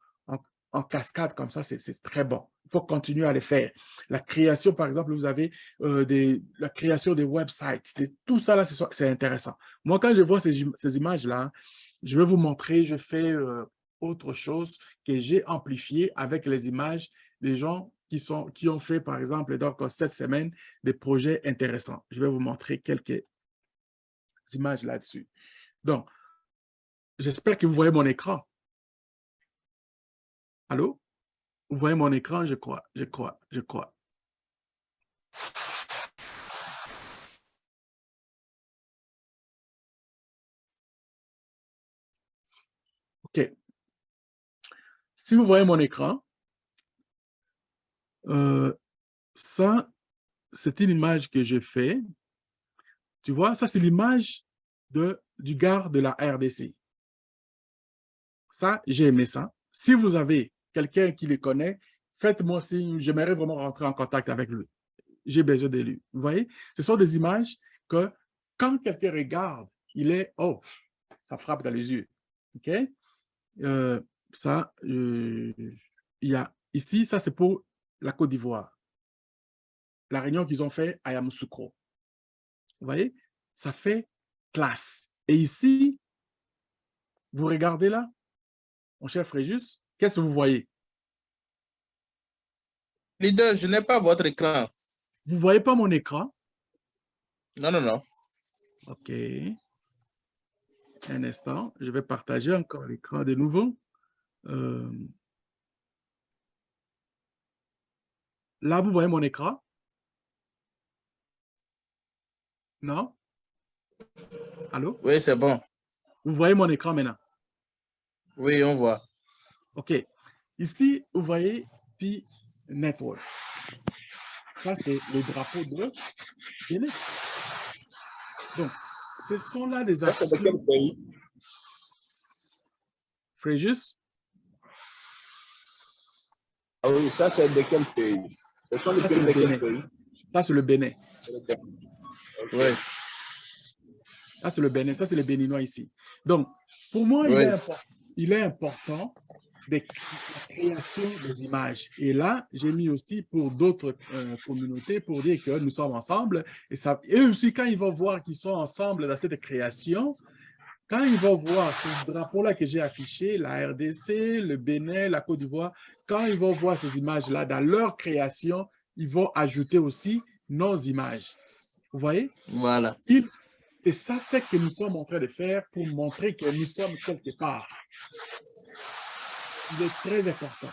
cascade comme ça, c'est très bon. Il faut continuer à le faire. La création, par exemple, vous avez la création des websites. Tout ça, là, c'est intéressant. Moi, quand je vois ces images-là, je vais vous montrer, je fais autre chose que j'ai amplifié avec les images des gens qui ont fait, par exemple, donc, cette semaine, des projets intéressants. Je vais vous montrer quelques images là-dessus. Donc, j'espère que vous voyez mon écran. Allô? Vous voyez mon écran, je crois. OK. Si vous voyez mon écran, ça, c'est une image que j'ai faite. Tu vois, ça, c'est l'image du gars de la RDC. Ça, j'ai aimé ça. Si vous avez quelqu'un qui les connaît, faites-moi signe, j'aimerais vraiment rentrer en contact avec lui. J'ai besoin de lui. Vous voyez, ce sont des images que quand quelqu'un regarde, il est, oh, ça frappe dans les yeux. OK? Il y a ici, ça c'est pour la Côte d'Ivoire. La réunion qu'ils ont fait à Yamoussoukro. Vous voyez, ça fait classe. Et ici, vous regardez là, mon cher Fréjus, qu'est-ce que vous voyez? Leader, je n'ai pas votre écran. Vous ne voyez pas mon écran? Non, non, non. OK. Un instant, je vais partager encore l'écran de nouveau. Là, vous voyez mon écran? Non? Allô? Oui, c'est bon. Vous voyez mon écran maintenant? Oui, on voit. OK. Ici, vous voyez Pi Network. Ça, c'est le drapeau de Bénin. Donc, ce sont là des actions. Ça, c'est de quel pays? Fréjus? Ah oui, ça, c'est de quel pays? Ce sont les Ça, pays c'est de le quel Bénin. pays? Ça, c'est le Bénin. Oui. Ça, c'est le Bénin. Ça, c'est les Béninois ici. Donc, pour moi, Oui. il est important la création des images. Et là, j'ai mis aussi pour d'autres communautés pour dire que nous sommes ensemble. Et eux aussi, quand ils vont voir qu'ils sont ensemble dans cette création, quand ils vont voir ce drapeau-là que j'ai affiché, la RDC, le Bénin, la Côte d'Ivoire, quand ils vont voir ces images-là dans leur création, ils vont ajouter aussi nos images. Vous voyez? Voilà. Et ça, c'est ce que nous sommes en train de faire pour montrer que nous sommes quelque part. Il est très important.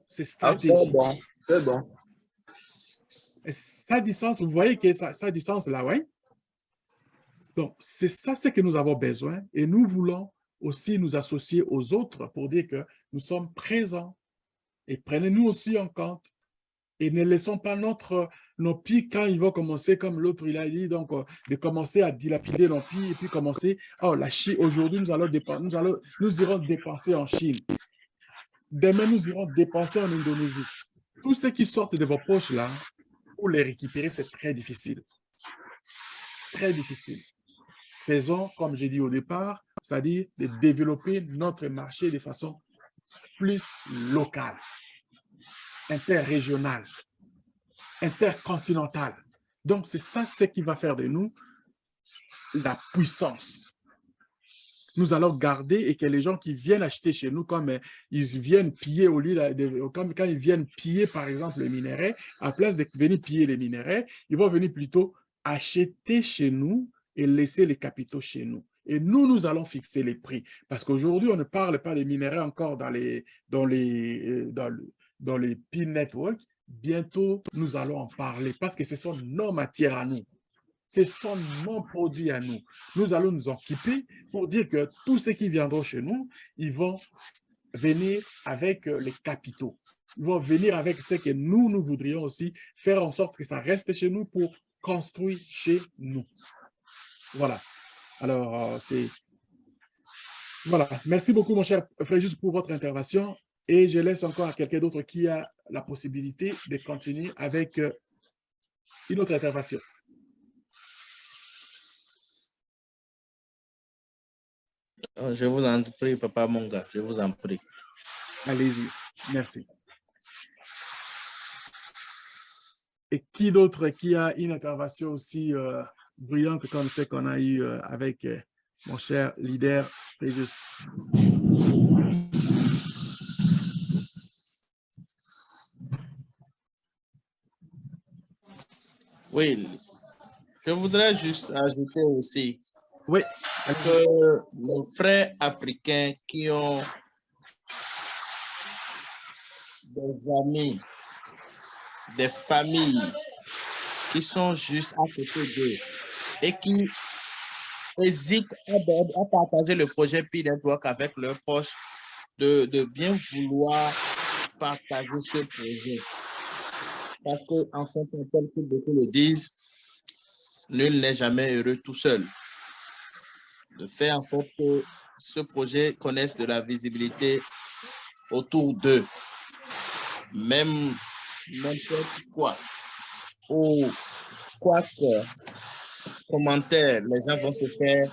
C'est Ah, stratégique. c'est bon, c'est bon. Et ça a du sens, vous voyez que ça a du sens là, oui? Donc, c'est ça ce que nous avons besoin et nous voulons aussi nous associer aux autres pour dire que nous sommes présents et prenez-nous aussi en compte et ne laissons pas nos pieds quand ils vont commencer, comme l'autre il a dit, donc de commencer à dilapider nos pieds et puis commencer, oh la Chine, aujourd'hui nous irons dépenser en Chine, demain nous irons dépenser en Indonésie. Tout ce qui sort de vos poches là, pour les récupérer, c'est très difficile. Très difficile. Faisons, comme j'ai dit au départ, c'est-à-dire de développer notre marché de façon plus locale, interrégionale, intercontinentale. Donc, c'est ça ce qui va faire de nous la puissance. Nous allons garder et que les gens qui viennent acheter chez nous, comme ils viennent piller au lit, comme quand ils viennent piller, par exemple, les minerais, à place de venir piller les minerais, ils vont venir plutôt acheter chez nous et laisser les capitaux chez nous. Et nous allons fixer les prix. Parce qu'aujourd'hui, on ne parle pas des minerais encore dans les PIN Network. Bientôt, nous allons en parler parce que ce sont nos matières à nous. Ce sont nos produits à nous. Nous allons nous occuper pour dire que tous ceux qui viendront chez nous, ils vont venir avec les capitaux. Ils vont venir avec ce que nous voudrions aussi, faire en sorte que ça reste chez nous pour construire chez nous. Voilà. Alors, Voilà. Merci beaucoup, mon cher Fréjus, pour votre intervention. Et je laisse encore à quelqu'un d'autre qui a la possibilité de continuer avec une autre intervention. Je vous en prie, Papa Monga, je vous en prie. Allez-y. Merci. Et qui d'autre qui a une intervention aussi brillante comme celle qu'on a eue avec mon cher leader Fréjus? Oui, je voudrais juste ajouter aussi Oui. que nos frères africains qui ont des amis, des familles qui sont juste à côté d'eux et qui hésitent à partager le projet PIN Network avec leurs proches, de bien vouloir partager ce projet. Parce qu'en fait, tel que beaucoup le disent, nul n'est jamais heureux tout seul. De faire en sorte que ce projet connaisse de la visibilité autour d'eux. Même n'importe quoi. Ou quoi que commentaire, les gens vont se faire.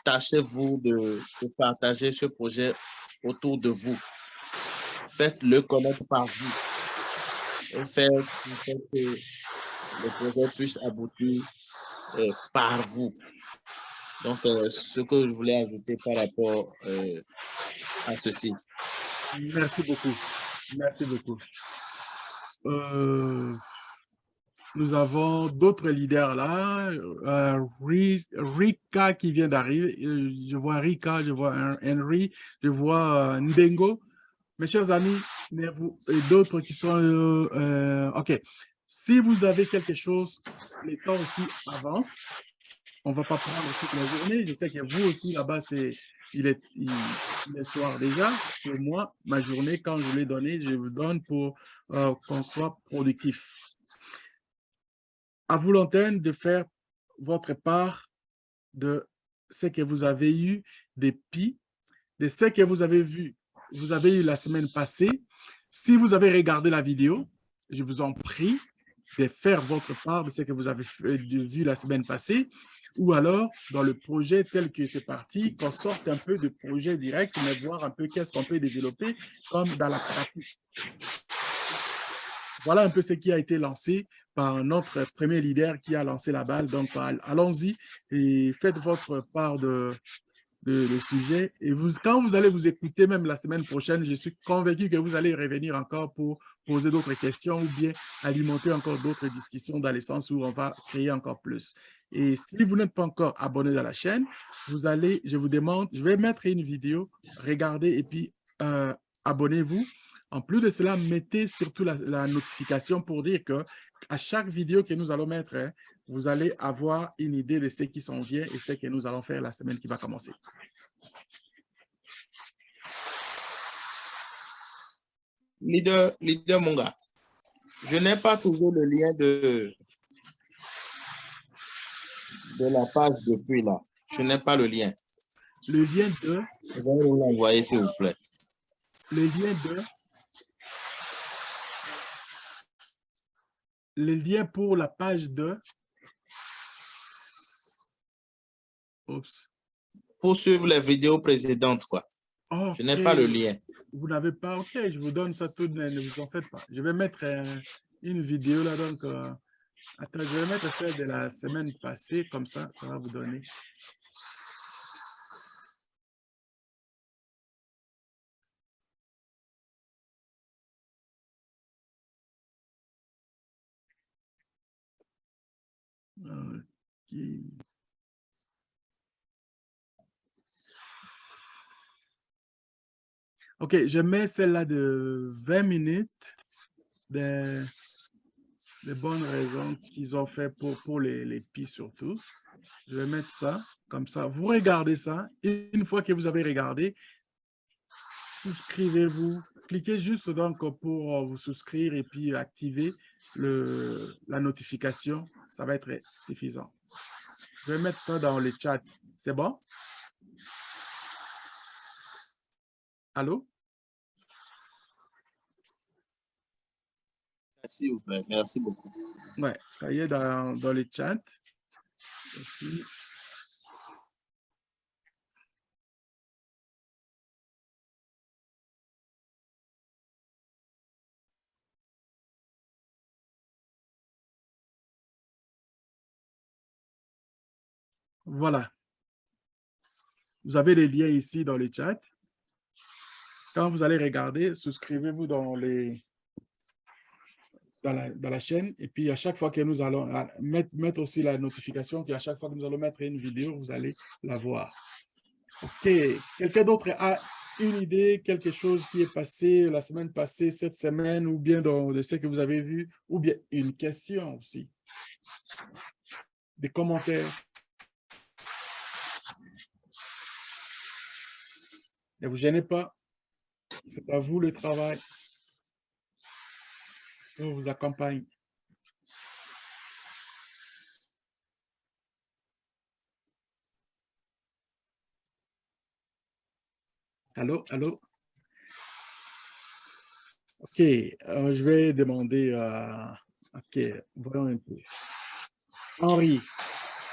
Tâchez-vous de partager ce projet autour de vous. Faites-le connaître par vous. Et faites en sorte que le projet puisse aboutir par vous. Donc, c'est ce que je voulais ajouter par rapport à ceci. Merci beaucoup. Merci beaucoup. Nous avons d'autres leaders là. Rika qui vient d'arriver. Je vois Rika, je vois Henry, je vois Ndengo. Mes chers amis, et d'autres qui sont... OK. Si vous avez quelque chose, les temps aussi avancent. On ne va pas prendre toute la journée. Je sais que vous aussi, là-bas, il est soir déjà. Pour moi, ma journée, quand je l'ai donnée, je vous donne pour qu'on soit productif. À vous l'antenne de faire votre part de ce que vous avez eu des PI, de ce que vous avez vu, vous avez eu la semaine passée. Si vous avez regardé la vidéo, je vous en prie de faire votre part de ce que vous avez vu la semaine passée, ou alors dans le projet tel que c'est parti, qu'on sorte un peu de projet direct, mais voir un peu qu'est-ce qu'on peut développer comme dans la pratique. Voilà un peu ce qui a été lancé par notre premier leader qui a lancé la balle. Donc, allons-y et faites votre part de le sujet. Et quand vous allez vous écouter, même la semaine prochaine, je suis convaincu que vous allez revenir encore pour poser d'autres questions ou bien alimenter encore d'autres discussions dans le sens où on va créer encore plus. Et si vous n'êtes pas encore abonné dans la chaîne, je vous demande, je vais mettre une vidéo, regardez et puis abonnez-vous. En plus de cela, mettez surtout la notification pour dire que à chaque vidéo que nous allons mettre, hein, vous allez avoir une idée de ce qui s'en vient et ce que nous allons faire la semaine qui va commencer. Leader Munga, je n'ai pas toujours le lien de la page depuis là. Je n'ai pas le lien. Le lien de... Vous allez nous l'envoyer, s'il vous plaît. Le lien de... Le lien pour la page de... Oups. Pour suivre les vidéos précédentes, quoi. Okay. Je n'ai pas le lien. Vous n'avez pas? Ok, je vous donne ça tout de même, ne vous en faites pas. Je vais mettre une vidéo là, donc... attends, je vais mettre celle de la semaine passée, comme ça, ça va vous donner. Okay. OK, je mets celle-là de 20 minutes des bonnes raisons qu'ils ont fait pour les PI surtout. Je vais mettre ça comme ça. Vous regardez ça. Et une fois que vous avez regardé, souscrivez-vous. Cliquez juste donc pour vous souscrire et puis activer la notification. Ça va être suffisant. Je vais mettre ça dans le chat. C'est bon? Allô? S'il vous plaît, merci beaucoup. Ouais, ça y est dans le chat. Et puis, voilà. Vous avez les liens ici dans le chat. Quand vous allez regarder, souscrivez-vous dans la chaîne. Et puis, à chaque fois que nous allons mettre aussi la notification qu'à chaque fois que nous allons mettre une vidéo, vous allez la voir. OK. Quelqu'un d'autre a une idée, quelque chose qui est passé la semaine passée, cette semaine, ou bien dans ce que vous avez vu, ou bien une question aussi. Des commentaires. Ne vous gênez pas. C'est à vous le travail. On vous accompagne. Allô, allô? OK, je vais demander à... OK, voyons un peu. Henri,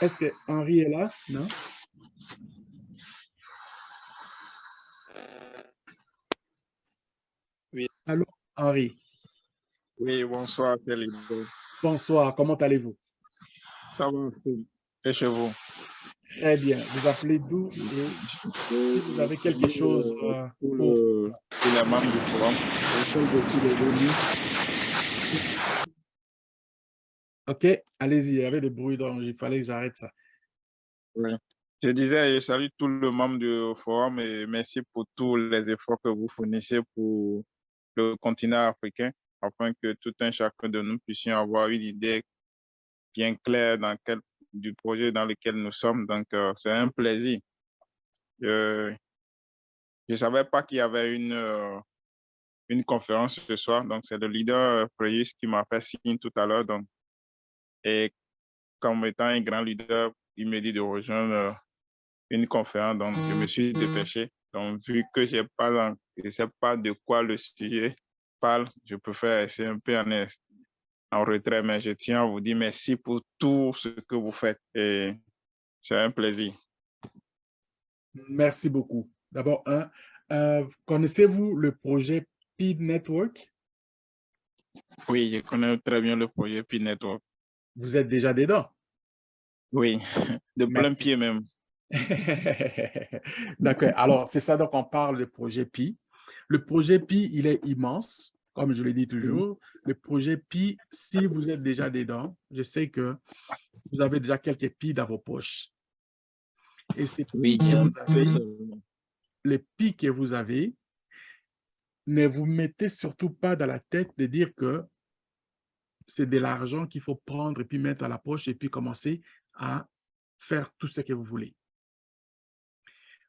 est-ce que Henri est là? Non? Oui. Allô, Henri? Oui, bonsoir, Félix. Bonsoir, comment allez-vous? Ça va, et chez vous? Très bien. Vous appelez d'où et si vous avez quelque chose pour les membres du forum. OK, allez-y, il y avait des bruits, donc il fallait que j'arrête ça. Oui. Je disais, je salue tout le membre du forum et merci pour tous les efforts que vous fournissez pour le continent africain afin que tout un chacun de nous puissions avoir une idée bien claire du projet dans lequel nous sommes. Donc, c'est un plaisir. Je ne savais pas qu'il y avait une conférence ce soir. Donc, c'est le leader Freyus qui m'a fait signe tout à l'heure. Donc, et comme étant un grand leader, il me dit de rejoindre une conférence. Donc, je me suis dépêché. Donc, vu que je ne sais pas de quoi le sujet parle, je préfère rester un peu en retrait. Mais je tiens à vous dire merci pour tout ce que vous faites. Et c'est un plaisir. Merci beaucoup. D'abord, connaissez-vous le projet PID Network? Oui, je connais très bien le projet PID Network. Vous êtes déjà dedans? Oui, de plein Merci. pied même. D'accord. Alors, c'est ça, donc on parle du projet PI. Le projet PI, il est immense, comme je le dis toujours. Le projet PI, si vous êtes déjà dedans, je sais que vous avez déjà quelques PI dans vos poches. Et ces PI que vous avez, les PI que vous avez, ne vous mettez surtout pas dans la tête de dire que c'est de l'argent qu'il faut prendre et puis mettre à la poche et puis commencer à faire tout ce que vous voulez.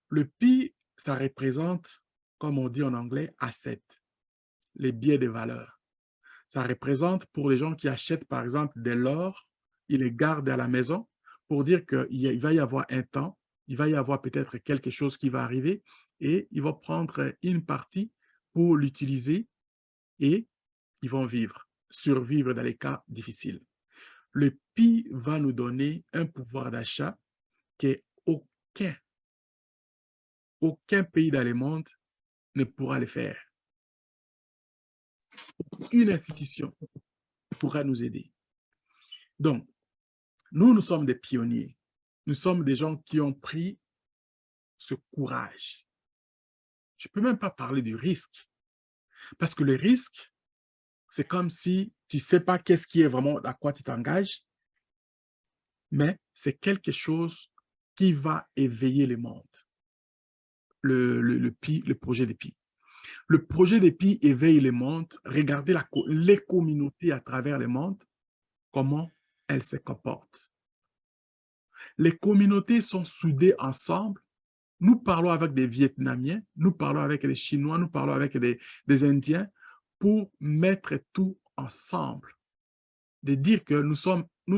Le PI, ça représente, comme on dit en anglais, asset, les biens de valeur. Ça représente pour les gens qui achètent, par exemple, de l'or, ils les gardent à la maison pour dire qu'il va y avoir un temps, il va y avoir peut-être quelque chose qui va arriver et ils vont prendre une partie pour l'utiliser et ils vont vivre, survivre dans les cas difficiles. Le PI va nous donner un pouvoir d'achat qu'aucun pays dans le monde ne pourra le faire. Une institution pourra nous aider. Donc, nous sommes des pionniers. Nous sommes des gens qui ont pris ce courage. Je ne peux même pas parler du risque. Parce que le risque, c'est comme si tu ne sais pas qu'est-ce qui est vraiment à quoi tu t'engages, mais c'est quelque chose qui va éveiller le monde. Le projet des PI. Le projet des PI éveille le monde. Regardez les communautés à travers le monde, comment elles se comportent. Les communautés sont soudées ensemble. Nous parlons avec des Vietnamiens, nous parlons avec des Chinois, nous parlons avec des Indiens pour mettre tout ensemble. De dire que nous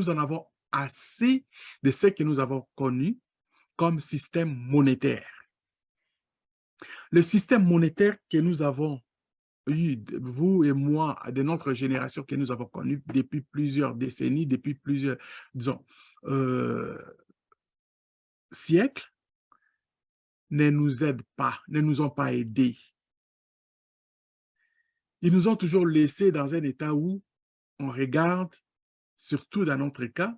en avons assez de ce que nous avons connu comme système monétaire. Le système monétaire que nous avons eu, vous et moi, de notre génération que nous avons connu depuis plusieurs décennies, depuis plusieurs, disons, siècles, ne nous aident pas, ne nous ont pas aidés. Ils nous ont toujours laissés dans un état où on regarde, surtout dans notre cas,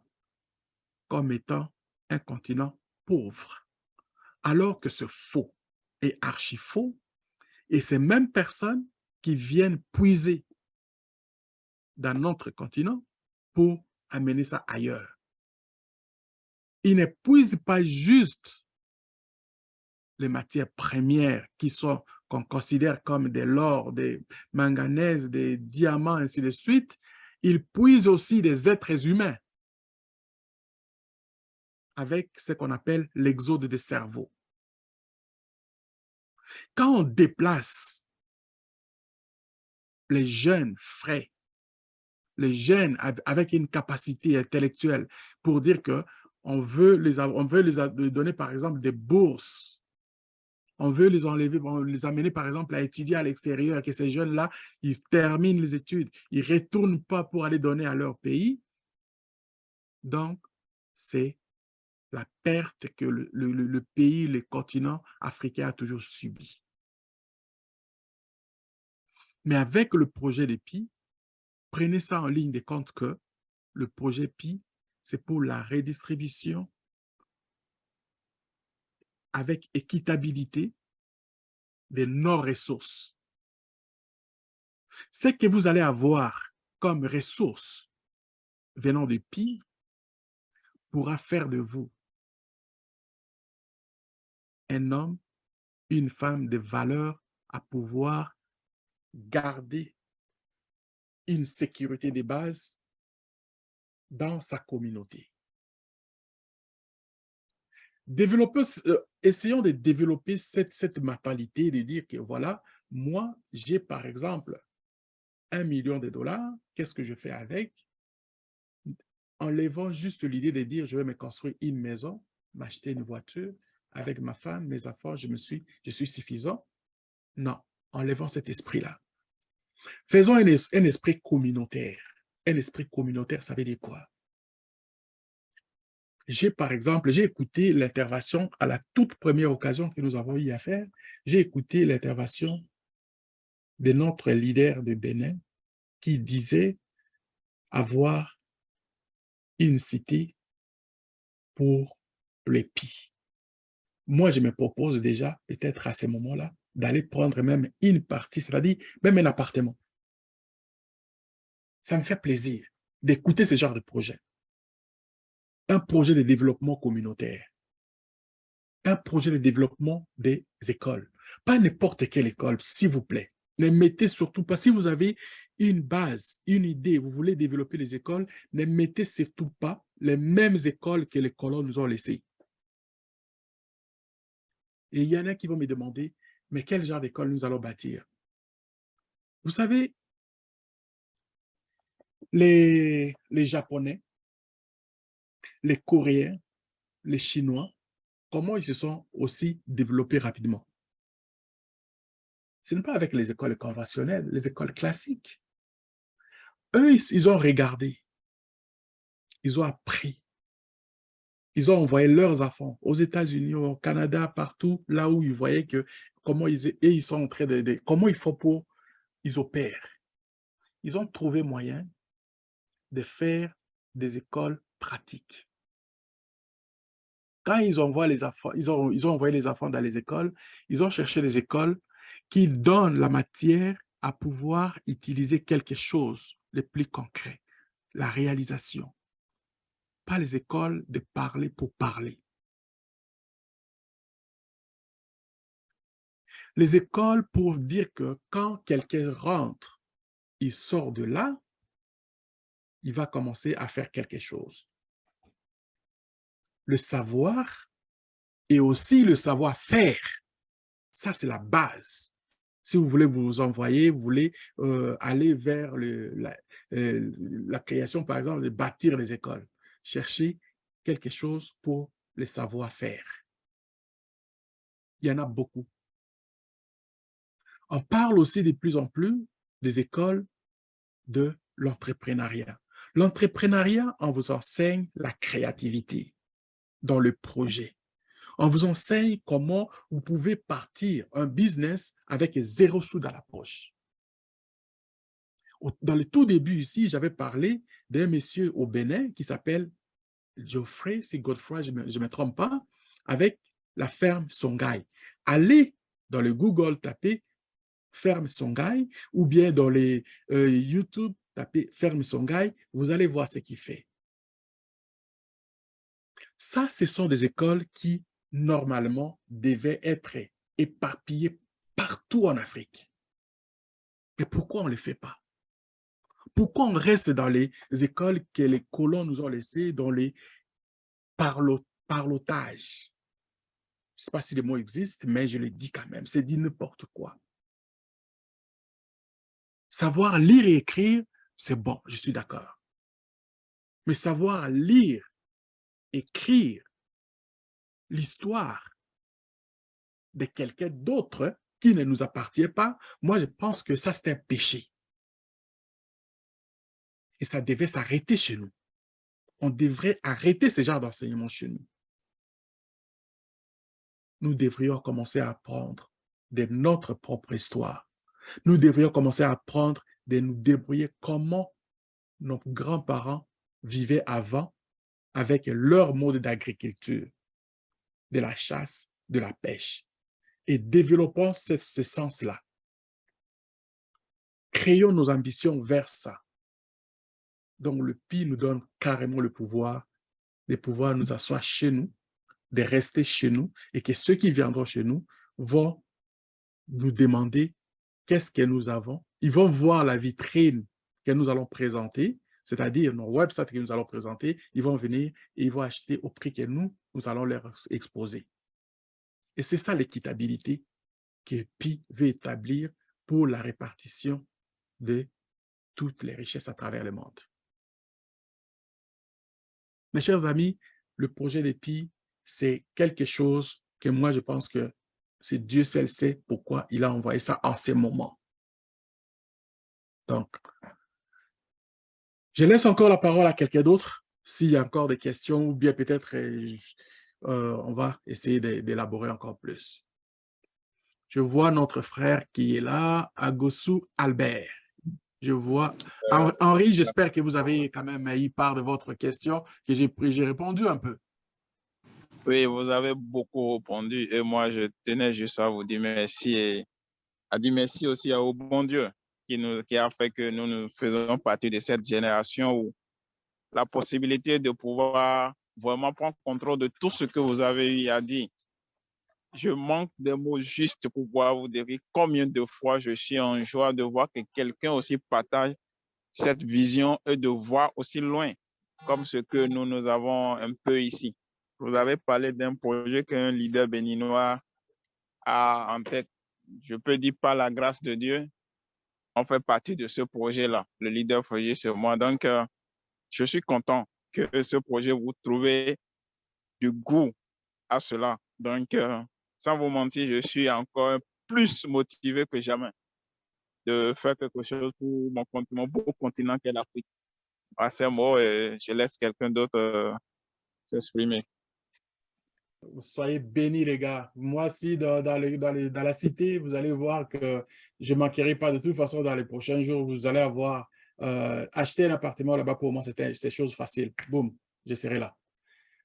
comme étant un continent pauvre. Alors que c'est faux et archi faux. Et ces mêmes personnes qui viennent puiser dans notre continent pour amener ça ailleurs. Ils ne puisent pas juste les matières premières qu'on considère comme de l'or, des manganèses, des diamants, ainsi de suite. Ils puisent aussi des êtres humains avec ce qu'on appelle l'exode des cerveaux. Quand on déplace les jeunes frais, les jeunes avec une capacité intellectuelle pour dire qu'on veut les donner, par exemple, des bourses. On veut les enlever, les amener, par exemple, à étudier à l'extérieur, que ces jeunes-là, ils terminent les études, ils ne retournent pas pour aller donner à leur pays. Donc, c'est la perte que le pays, le continent africain a toujours subi. Mais avec le projet des PI, prenez ça en ligne de compte que le projet PI, c'est pour la redistribution avec équitabilité de nos ressources. Ce que vous allez avoir comme ressources venant du PI pourra faire de vous un homme, une femme de valeur à pouvoir garder une sécurité de base dans sa communauté. Essayons de développer cette mentalité de dire que voilà, moi, j'ai par exemple 1 million de dollars, qu'est-ce que je fais avec? Enlevant juste l'idée de dire je vais me construire une maison, m'acheter une voiture, avec ma femme, mes enfants, je suis suffisant. Non, enlevons cet esprit-là. Faisons un esprit communautaire. Un esprit communautaire, ça veut dire quoi? Par exemple, j'ai écouté l'intervention à la toute première occasion que nous avons eu à faire. J'ai écouté l'intervention de notre leader de Bénin qui disait avoir une cité pour les PI. moi, je me propose déjà, peut-être à ce moment-là, d'aller prendre même une partie, c'est-à-dire même un appartement. Ça me fait plaisir d'écouter ce genre de projet. Un projet de développement communautaire. Un projet de développement des écoles. Pas n'importe quelle école, s'il vous plaît. Ne mettez surtout pas, si vous avez une base, une idée, vous voulez développer les écoles, ne mettez surtout pas les mêmes écoles que les colons nous ont laissées. Et il y en a qui vont me demander, mais quel genre d'école nous allons bâtir? Vous savez, les Japonais, les Coréens, les Chinois, comment ils se sont aussi développés rapidement? Ce n'est pas avec les écoles conventionnelles, les écoles classiques. Eux, ils ont regardé, ils ont appris, ils ont envoyé leurs enfants aux États-Unis, au Canada, partout, là où ils voyaient que comment ils sont en train de comment il faut pour ils opèrent. Ils ont trouvé moyen de faire des écoles pratiques. Quand ils envoient les enfants, ils ont envoyé les enfants dans les écoles, ils ont cherché des écoles qui donnent la matière à pouvoir utiliser quelque chose de plus concret, la réalisation. Pas les écoles de parler pour parler. Les écoles pour dire que quand quelqu'un rentre, il sort de là, il va commencer à faire quelque chose. Le savoir et aussi le savoir-faire, ça c'est la base. Si vous voulez vous envoyer, vous voulez aller vers la création, par exemple, de bâtir les écoles, cherchez quelque chose pour le savoir-faire. Il y en a beaucoup. On parle aussi de plus en plus des écoles de l'entrepreneuriat. L'entrepreneuriat, on vous enseigne la créativité dans le projet. On vous enseigne comment vous pouvez partir un business avec 0 sous dans la poche. Dans le tout début ici, j'avais parlé d'un monsieur au Bénin qui s'appelle Geoffrey, si Godefroy, je ne me trompe pas, avec la ferme Songhai. Allez dans le Google, tapez ferme Songhai ou bien dans les YouTube, tapez ferme Songhai, vous allez voir ce qu'il fait. Ça, ce sont des écoles qui, normalement, devaient être éparpillées partout en Afrique. Mais pourquoi on ne le fait pas? Pourquoi on reste dans les écoles que les colons nous ont laissées, dans les parlotages? Je ne sais pas si le mot existe, mais je le dis quand même. C'est dit n'importe quoi. Savoir lire et écrire, c'est bon, je suis d'accord. Mais savoir lire, écrire l'histoire de quelqu'un d'autre qui ne nous appartient pas, moi, je pense que ça, c'est un péché. Et ça devait s'arrêter chez nous. On devrait arrêter ce genre d'enseignement chez nous. Nous devrions commencer à apprendre de notre propre histoire. Nous devrions commencer à apprendre de nous débrouiller comment nos grands-parents vivaient avant avec leur mode d'agriculture, de la chasse, de la pêche. Et développons ce sens-là. Créons nos ambitions vers ça. Donc le PI nous donne carrément le pouvoir de pouvoir nous asseoir chez nous, de rester chez nous, et que ceux qui viendront chez nous vont nous demander qu'est-ce que nous avons. Ils vont voir la vitrine que nous allons présenter, c'est-à-dire nos websites que nous allons présenter. Ils vont venir et ils vont acheter au prix que nous allons leur exposer. Et c'est ça l'équitabilité que PI veut établir pour la répartition de toutes les richesses à travers le monde. Mes chers amis, le projet de PI, c'est quelque chose que moi, je pense que c'est Dieu seul sait pourquoi il a envoyé ça en ces moments. Donc, je laisse encore la parole à quelqu'un d'autre, s'il y a encore des questions, ou bien peut-être on va essayer d'élaborer encore plus. Je vois notre frère qui est là, Agosu Albert. Je vois. Henri, j'espère que vous avez quand même eu part de votre question, que j'ai répondu un peu. Oui, vous avez beaucoup répondu et moi, je tenais juste à vous dire merci et à dire merci aussi au bon Dieu qui a fait que nous faisons partie de cette génération où la possibilité de pouvoir vraiment prendre contrôle de tout ce que vous avez eu à dire. Je manque des mots justes pour pouvoir vous dire combien de fois je suis en joie de voir que quelqu'un aussi partage cette vision et de voir aussi loin, comme ce que nous avons un peu ici. Vous avez parlé d'un projet qu'un leader béninois a en tête. Je peux dire par la grâce de Dieu, on fait partie de ce projet-là. Le leader projet, c'est moi. Donc, je suis content que ce projet, vous trouvez du goût à cela. Donc, sans vous mentir, je suis encore plus motivé que jamais de faire quelque chose pour mon beau continent qu'est l'Afrique. À ces mots, je laisse quelqu'un d'autre s'exprimer. Soyez bénis, les gars. Moi aussi, dans la cité, vous allez voir que je ne manquerai pas de toute façon dans les prochains jours. Vous allez avoir acheté un appartement là-bas pour moi. C'est chose facile. Boum, je serai là.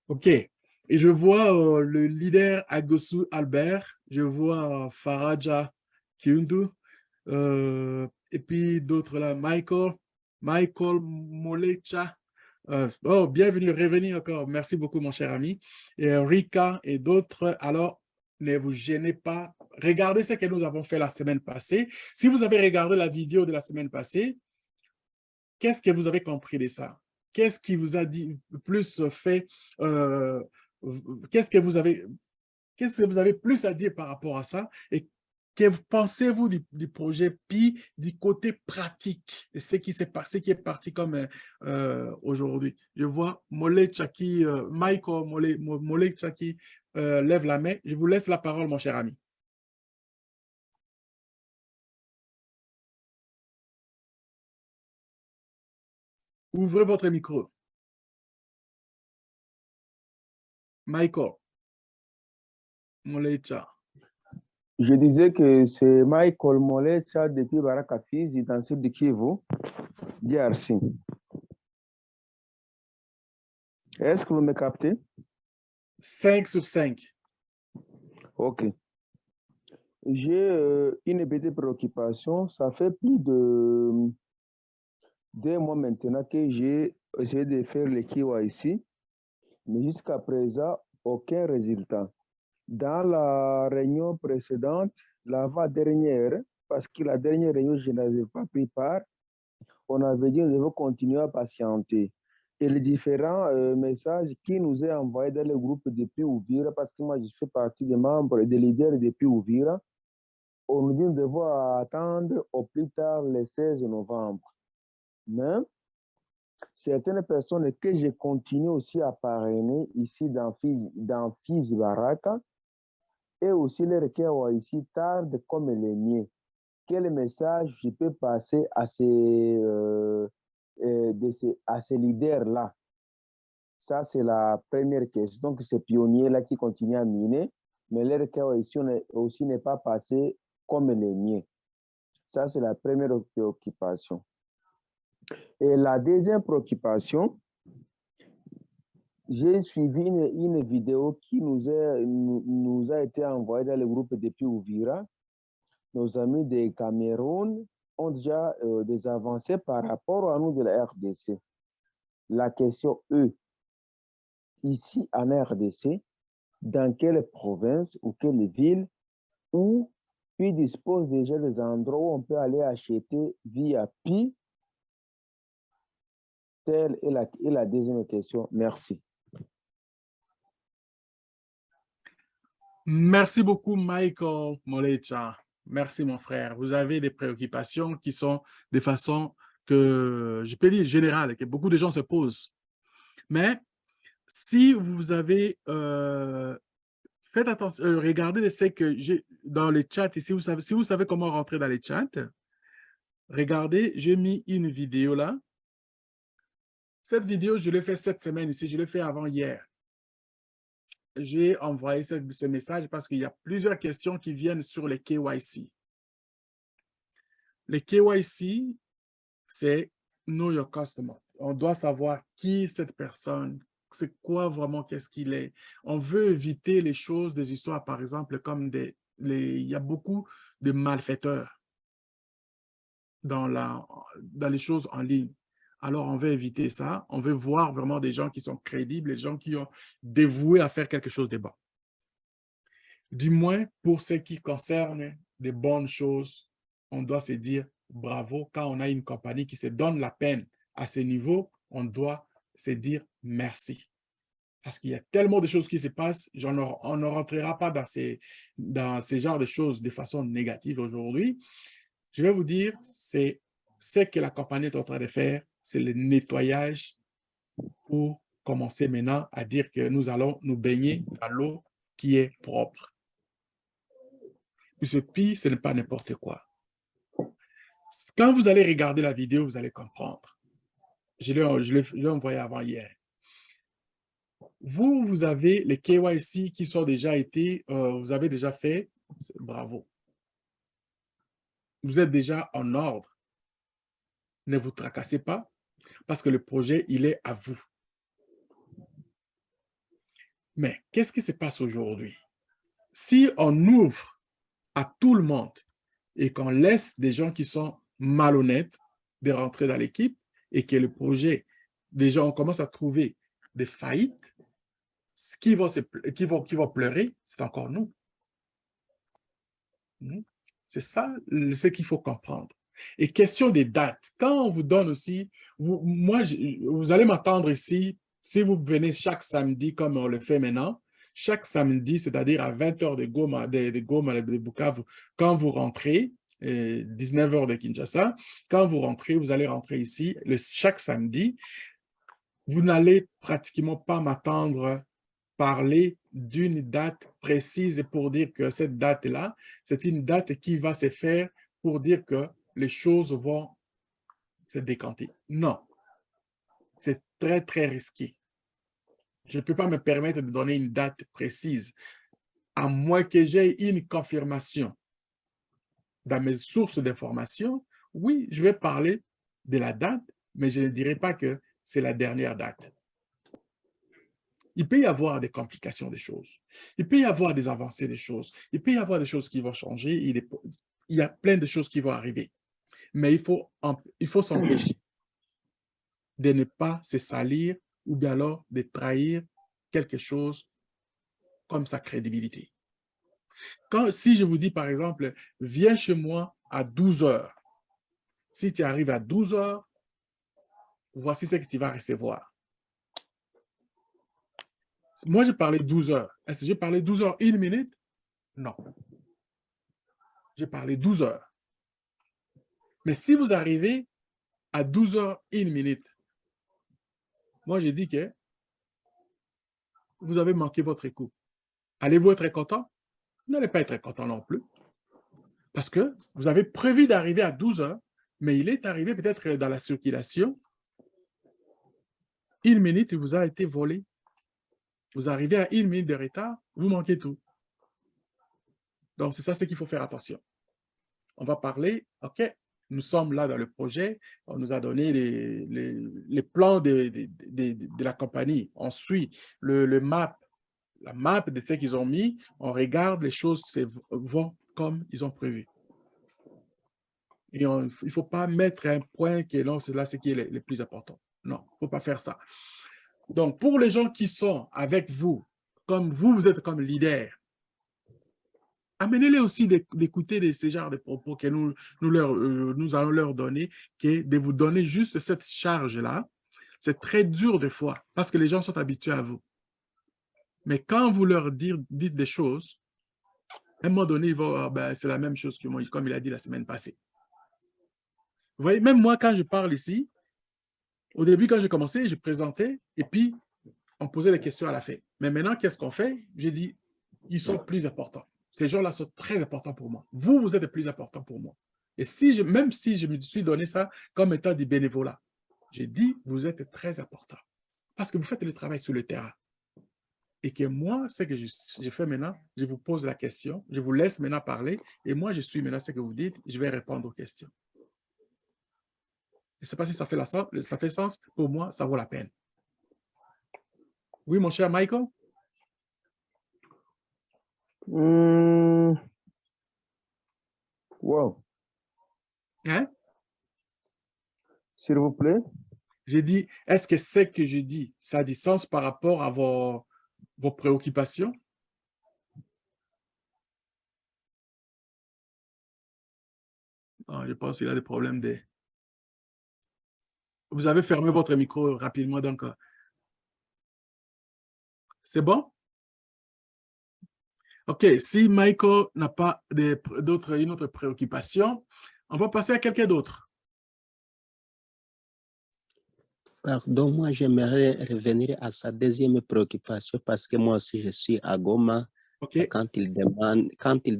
OK. Et je vois le leader Agosu Albert. Je vois Faraja Kiundu. Et puis d'autres là. Michael Molecha. Oh, bienvenue, revenez encore. Merci beaucoup, mon cher ami. Et Rika et d'autres. Alors, ne vous gênez pas. Regardez ce que nous avons fait la semaine passée. Si vous avez regardé la vidéo de la semaine passée, qu'est-ce que vous avez compris de ça? Qu'est-ce qui vous a dit plus fait? Qu'est-ce que vous avez plus à dire par rapport à ça? Et que pensez-vous du projet Pi du côté pratique de ce qui est parti comme aujourd'hui? Je vois Michael Mole Chaki lève la main. Je vous laisse la parole, mon cher ami. Ouvrez votre micro. Michael Molecha. Je disais que c'est Michael Molecha depuis Barakafizi dans le sud de Kivu, DRC. Est-ce que vous me captez? 5 sur 5. OK. J'ai une petite préoccupation. Ça fait plus de 2 mois maintenant que j'ai essayé de faire le KYC, mais jusqu'à présent, aucun résultat. Dans la réunion précédente, l'avant-dernière, parce que la dernière réunion, je n'avais pas pris part, on avait dit que nous devons continuer à patienter. Et les différents messages qui nous est envoyés dans le groupe depuis Ouvira, parce que moi, je fais partie des membres et des leaders depuis Ouvira, on nous dit que nous devons attendre au plus tard le 16 novembre. Mais certaines personnes que je continue aussi à parrainer ici dans Fizi Baraka, et aussi les requêtes ici tardent comme les miens. Quel message je peux passer à ces leaders-là? Ça, c'est la première question. Donc, ces pionniers-là qui continuent à miner, mais les requêtes ici aussi n'est pas passé comme les miens. Ça, c'est la première préoccupation. Et la deuxième préoccupation, j'ai suivi une vidéo qui nous a été envoyée dans le groupe depuis Ouvira. Nos amis de Cameroun ont déjà des avancées par rapport à nous de la RDC. La question est, ici en RDC, dans quelle province ou quelle ville où Pi dispose déjà des endroits où on peut aller acheter via Pi? Telle est la deuxième question. Merci. Merci beaucoup, Michael Molecha. Merci, mon frère. Vous avez des préoccupations qui sont de façon que, je peux dire générale, que beaucoup de gens se posent. Mais si vous avez, faites attention, regardez ce que j'ai dans les chats ici. Si vous savez comment rentrer dans les chats, regardez, j'ai mis une vidéo là. Cette vidéo, je l'ai fait cette semaine ici, je l'ai fait avant hier. J'ai envoyé ce message parce qu'il y a plusieurs questions qui viennent sur les KYC. Les KYC, c'est Know Your Customer. On doit savoir qui cette personne, c'est quoi vraiment, qu'est-ce qu'il est. On veut éviter les choses, des histoires, par exemple, comme il y a beaucoup de malfaiteurs dans les choses en ligne. Alors, on veut éviter ça. On veut voir vraiment des gens qui sont crédibles, des gens qui ont dévoué à faire quelque chose de bon. Du moins, pour ce qui concerne des bonnes choses, on doit se dire bravo. Quand on a une compagnie qui se donne la peine à ce niveau, on doit se dire merci. Parce qu'il y a tellement de choses qui se passent, on ne rentrera pas dans ces genres de choses de façon négative aujourd'hui. Je vais vous dire, c'est ce que la compagnie est en train de faire, c'est le nettoyage pour commencer maintenant à dire que nous allons nous baigner dans l'eau qui est propre. Puis ce pire, ce n'est pas n'importe quoi. Quand vous allez regarder la vidéo, vous allez comprendre. Je l'ai envoyé avant hier. Vous avez les KYC qui sont déjà été, vous avez déjà fait, bravo. Vous êtes déjà en ordre. Ne vous tracassez pas parce que le projet, il est à vous. Mais qu'est-ce qui se passe aujourd'hui? Si on ouvre à tout le monde et qu'on laisse des gens qui sont malhonnêtes de rentrer dans l'équipe et que le projet, déjà, on commence à trouver des faillites, qui vont pleurer, c'est encore nous. C'est ça ce qu'il faut comprendre. Et question des dates, quand on vous donne aussi, vous allez m'attendre ici, si vous venez chaque samedi comme on le fait maintenant, chaque samedi, c'est-à-dire à 20h de Goma, de Bukavu, quand vous rentrez, 19h de Kinshasa, quand vous rentrez, vous allez rentrer ici chaque samedi, vous n'allez pratiquement pas m'attendre parler d'une date précise pour dire que cette date-là, c'est une date qui va se faire pour dire que les choses vont se décanter. Non, c'est très, très risqué. Je ne peux pas me permettre de donner une date précise, à moins que j'aie une confirmation dans mes sources d'information. Oui, je vais parler de la date, mais je ne dirai pas que c'est la dernière date. Il peut y avoir des complications des choses. Il peut y avoir des avancées des choses. Il peut y avoir des choses qui vont changer. Il y a plein de choses qui vont arriver. Mais il faut s'empêcher de ne pas se salir ou bien alors de trahir quelque chose comme sa crédibilité. Si je vous dis, par exemple, viens chez moi à 12 heures. Si tu arrives à 12 heures, voici ce que tu vas recevoir. Moi, j'ai parlé 12 heures. Est-ce que j'ai parlé 12 heures 1 minute? Non. J'ai parlé 12 heures. Mais si vous arrivez à 12 heures 1 minute, moi, j'ai dit que vous avez manqué votre coup. Allez-vous être content? Vous n'allez pas être content non plus. Parce que vous avez prévu d'arriver à 12 heures, mais il est arrivé peut-être dans la circulation. 1 minute, il vous a été volé. Vous arrivez à 1 minute de retard, vous manquez tout. Donc, c'est ça ce qu'il faut faire attention. On va parler, OK, nous sommes là dans le projet, on nous a donné les plans de la compagnie, on suit la map de ce qu'ils ont mis, on regarde, les choses vont comme ils ont prévu. Et il ne faut pas mettre un point que non, c'est là ce qui est le plus important. Non, il ne faut pas faire ça. Donc, pour les gens qui sont avec vous, comme vous êtes comme leader, amenez-les aussi d'écouter ces genres de propos que nous allons leur donner, de vous donner juste cette charge-là. C'est très dur des fois, parce que les gens sont habitués à vous. Mais quand vous leur dites des choses, à un moment donné, ils vont, ben, c'est la même chose que moi, comme il a dit la semaine passée. Vous voyez, même moi, quand je parle ici, au début, quand j'ai commencé, je présentais, et puis on posait des questions à la fin. Mais maintenant, qu'est-ce qu'on fait? J'ai dit, ils sont plus importants. Ces gens-là sont très importants pour moi. Vous êtes plus important pour moi. Et même si je me suis donné ça comme étant du bénévolat, j'ai dit, vous êtes très important. Parce que vous faites le travail sur le terrain. Et que moi, ce que je fais maintenant, je vous pose la question, je vous laisse maintenant parler, et moi, je suis maintenant ce que vous dites, je vais répondre aux questions. Je ne sais pas si ça fait sens. Pour moi, ça vaut la peine. Oui, mon cher Michael? Wow. Hein? S'il vous plaît. J'ai dit, est-ce que ce que je dis, ça a du sens par rapport à vos préoccupations? Ah, je pense qu'il a des problèmes de... Vous avez fermé votre micro rapidement, donc c'est bon? OK, si Michael n'a pas une autre préoccupation, on va passer à quelqu'un d'autre. Pardon, moi j'aimerais revenir à sa deuxième préoccupation parce que moi aussi je suis à Goma. OK. Quand il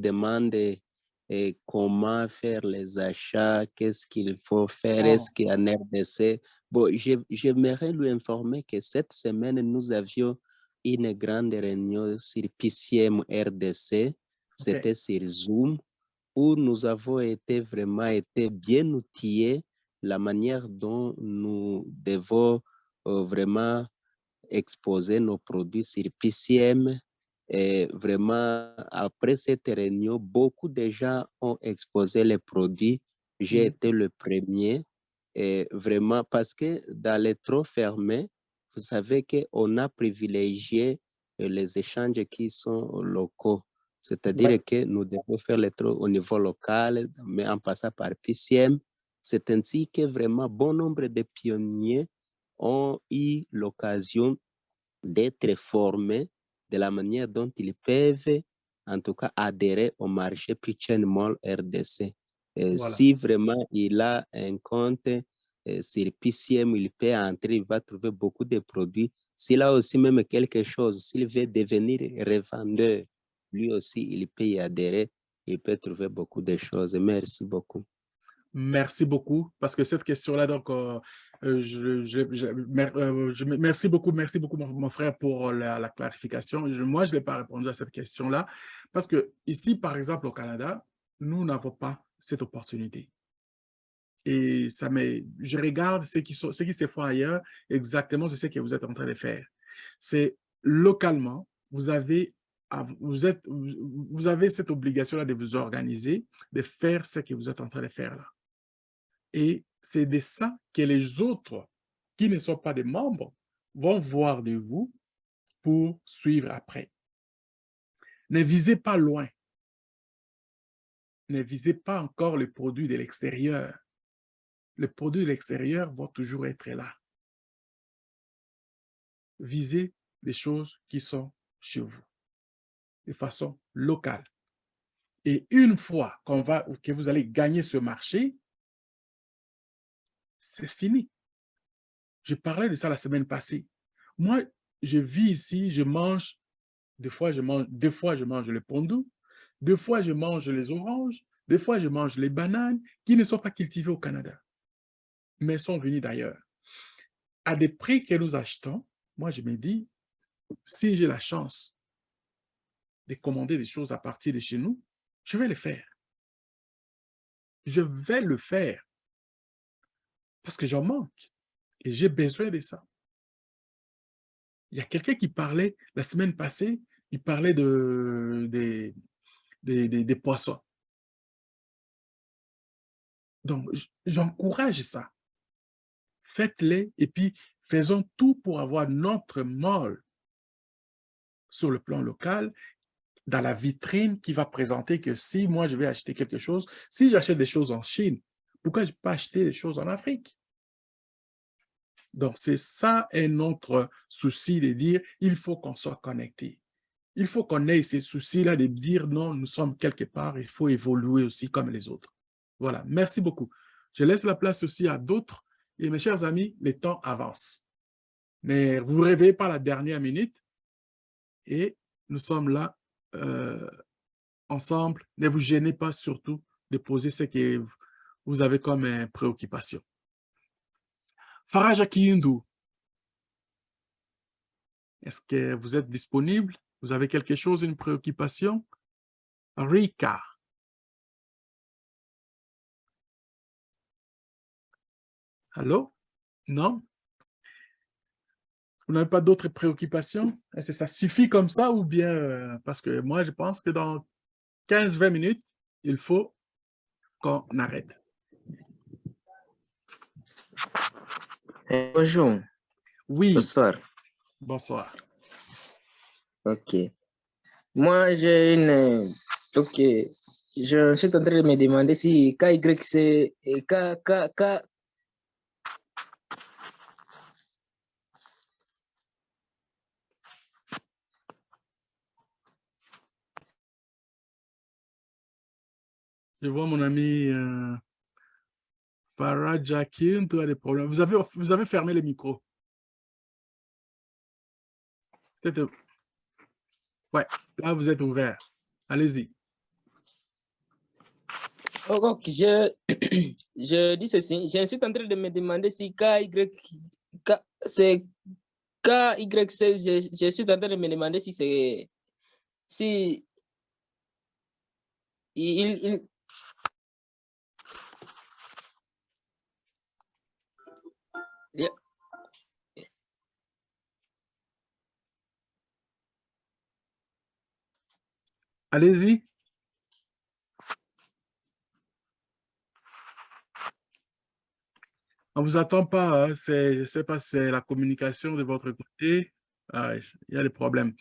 demande comment faire les achats, qu'est-ce qu'il faut faire, est-ce qu'il y a un RDC. Bon, j'aimerais lui informer que cette semaine, nous avions une grande réunion sur PCM RDC. C'était sur Zoom, où nous avons vraiment été bien outillés la manière dont nous devons vraiment exposer nos produits sur PCM. Et vraiment, après cette réunion, beaucoup de gens ont exposé les produits. J'ai été le premier. Et vraiment, parce que dans les trop fermés, vous savez qu'on a privilégié les échanges qui sont locaux. C'est-à-dire que nous devons faire les trous au niveau local, mais en passant par PCM. C'est ainsi que vraiment bon nombre de pionniers ont eu l'occasion d'être formés de la manière dont ils peuvent, en tout cas, adhérer au marché Pitchen Mall RDC. Voilà. Si vraiment il a un compte sur PCM, il peut entrer, il va trouver beaucoup de produits. S'il a aussi même quelque chose, s'il veut devenir revendeur, lui aussi, il peut y adhérer. Il peut trouver beaucoup de choses. Merci beaucoup. Merci beaucoup, parce que cette question-là, donc, merci beaucoup, mon frère, pour la clarification. Moi, je n'ai pas répondu à cette question-là, parce que ici, par exemple, au Canada, nous n'avons pas cette opportunité. Et je regarde ce qui se fait ailleurs, exactement c'est ce que vous êtes en train de faire. C'est localement, vous avez cette obligation-là de vous organiser, de faire ce que vous êtes en train de faire là. Et c'est de ça que les autres qui ne sont pas des membres vont voir de vous pour suivre après. Ne visez pas loin. Ne visez pas encore les produits de l'extérieur. Les produits de l'extérieur vont toujours être là. Visez les choses qui sont chez vous, de façon locale. Et une fois que vous allez gagner ce marché, c'est fini. Je parlais de ça la semaine passée. Moi, je vis ici, je mange, deux fois je mange le pondu, deux fois je mange les oranges, deux fois je mange les bananes qui ne sont pas cultivées au Canada, mais sont venues d'ailleurs. À des prix que nous achetons, moi je me dis, si j'ai la chance de commander des choses à partir de chez nous, je vais le faire. Je vais le faire parce que j'en manque et j'ai besoin de ça. Il y a quelqu'un qui parlait la semaine passée, il parlait des poissons. Donc, j'encourage ça. Faites-les et puis faisons tout pour avoir notre mall sur le plan local, dans la vitrine qui va présenter que si moi je vais acheter quelque chose, si j'achète des choses en Chine, pourquoi je ne peux pas acheter des choses en Afrique? Donc, c'est ça un autre souci de dire, il faut qu'on soit connecté. Il faut qu'on ait ces soucis-là de dire non, nous sommes quelque part, il faut évoluer aussi comme les autres. Voilà, merci beaucoup. Je laisse la place aussi à d'autres. Et mes chers amis, le temps avance. Mais vous ne vous réveillez pas à la dernière minute et nous sommes là ensemble. Ne vous gênez pas surtout de poser ce que vous avez comme préoccupation. Faraja Kiyundu, est-ce que vous êtes disponible? Vous avez quelque chose, une préoccupation? Rika. Allô? Non? Vous n'avez pas d'autres préoccupations? Est-ce que ça suffit comme ça ou bien... parce que moi, je pense que dans 15-20 minutes, il faut qu'on arrête. Bonjour, Oui, bonsoir. bonsoir. Ok. Moi, j'ai une... Ok. Je suis en train de me demander si KYC et K... Je vois mon ami Farah Jacqueline, tu as des problèmes. Vous avez fermé le micro. Ouais, là, vous êtes ouvert. Allez-y. Oh, ok, je dis ceci. Je suis en train de me demander si c'est KYC. Je suis en train de me demander si c'est... Si... Il... Yeah. Allez-y. On ne vous attend pas. Hein. Je ne sais pas si c'est la communication de votre côté. Ah, il y a des problèmes.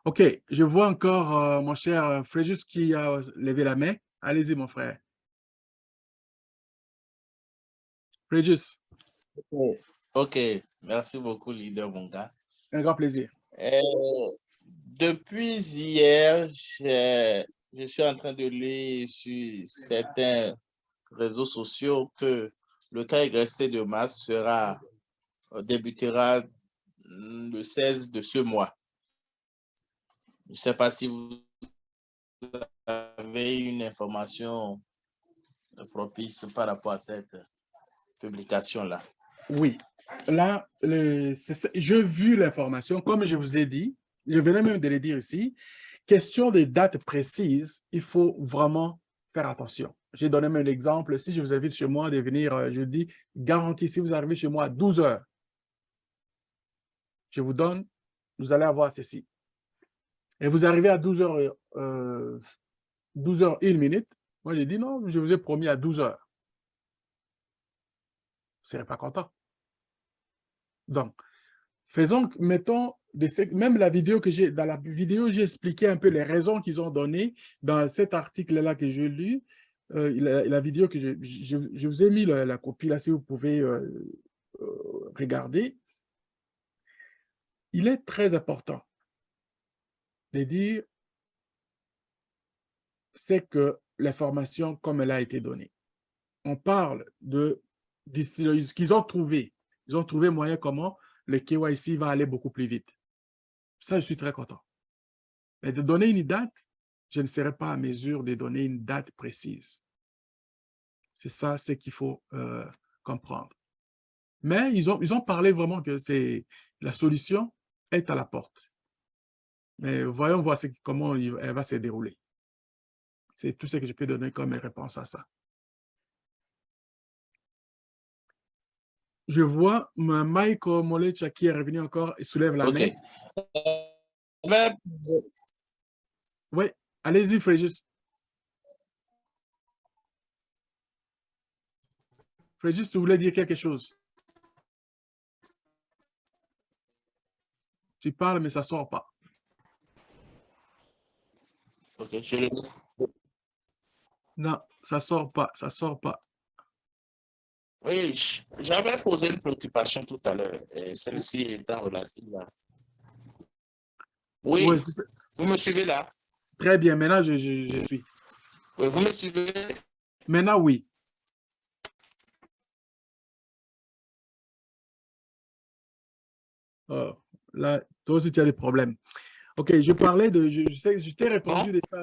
OK, je vois encore mon cher Fréjus qui a levé la main. Allez-y, mon frère. Fréjus, Ok, merci beaucoup, leader Bonga. un grand plaisir. Depuis hier, je suis en train de lire sur certains réseaux sociaux que le KYC de mars débutera le 16 de ce mois. Je ne sais pas si vous avez une information propice par rapport à cette publication-là. Oui, là, j'ai vu l'information, comme je vous ai dit, je venais même de le dire ici, question des dates précises, il faut vraiment faire attention. J'ai donné même l'exemple, si je vous invite chez moi de venir, je dis, garantie, si vous arrivez chez moi à 12 heures, je vous donne, vous allez avoir ceci. Et vous arrivez à 12 heures, 12 heures 1 minute, moi j'ai dit non, je vous ai promis à 12 heures. Vous ne serez pas content. Donc, mettons, même la vidéo que j'ai, dans la vidéo, j'ai expliqué un peu les raisons qu'ils ont données dans cet article-là que j'ai lu, la vidéo que je vous ai mis la copie là, si vous pouvez regarder. Il est très important de dire, c'est que l'information comme elle a été donnée. On parle de ce qu'ils ont trouvé. Ils ont trouvé moyen comment le KYC va aller beaucoup plus vite. Ça, je suis très content. Mais de donner une date, je ne serai pas à mesure de donner une date précise. C'est ça, c'est qu'il faut comprendre. Mais ils ont parlé vraiment que la solution est à la porte. Mais voyons voir comment elle va se dérouler. C'est tout ce que je peux donner comme réponse à ça. Je vois Mike Molecha qui est revenu encore et soulève la main. Oui, allez-y, Fréjus. Fréjus, tu voulais dire quelque chose? Tu parles, mais ça ne sort pas. Ok, non, ça ne sort pas, ça ne sort pas. Oui, j'avais posé une préoccupation tout à l'heure, celle-ci étant relative à... Oui, vous me suivez là? Très bien, maintenant je suis. Oui, vous me suivez? Maintenant, oui. Oh, là, toi aussi, tu as des problèmes. OK, je parlais de... Je t'ai répondu de ça.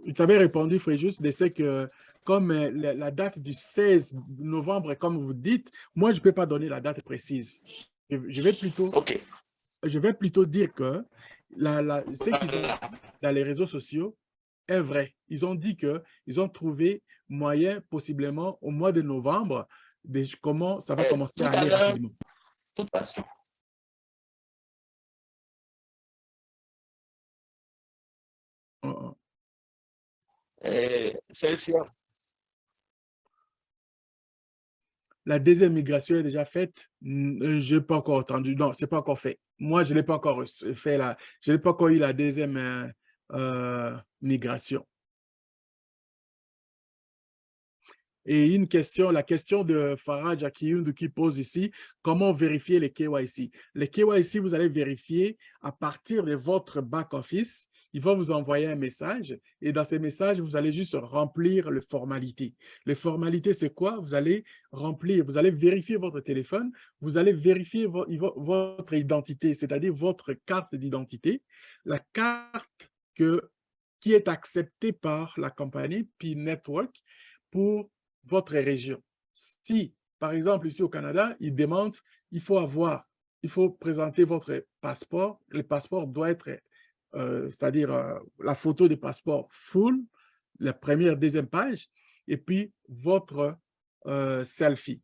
Je t'avais répondu, Fréjus, de ce que comme la date du 16 novembre, comme vous dites, moi, je ne peux pas donner la date précise. Je vais plutôt dire que ce qu'ils ont dans les réseaux sociaux est vrai. Ils ont dit qu'ils ont trouvé moyen, possiblement, au mois de novembre, de comment ça va commencer à aller rapidement. celle-ci. La deuxième migration est déjà faite. Je n'ai pas encore entendu. Non, ce n'est pas encore fait. Moi, je n'ai pas encore fait je n'ai pas encore eu la deuxième migration. Et une question, la question de Faraj Akiyundu qui pose ici, comment vérifier les KYC? Les KYC, vous allez vérifier à partir de votre back-office. Ils vont vous envoyer un message et dans ces messages, vous allez juste remplir les formalités. Les formalités, c'est quoi? Vous allez remplir, vous allez vérifier votre téléphone, vous allez vérifier votre identité, c'est-à-dire votre carte d'identité, la carte qui est acceptée par la compagnie P-Network pour votre région. Si, par exemple, ici au Canada, ils demandent, il faut présenter votre passeport. Le passeport doit être, c'est-à-dire la photo du passeport full, la première, deuxième page, et puis votre selfie.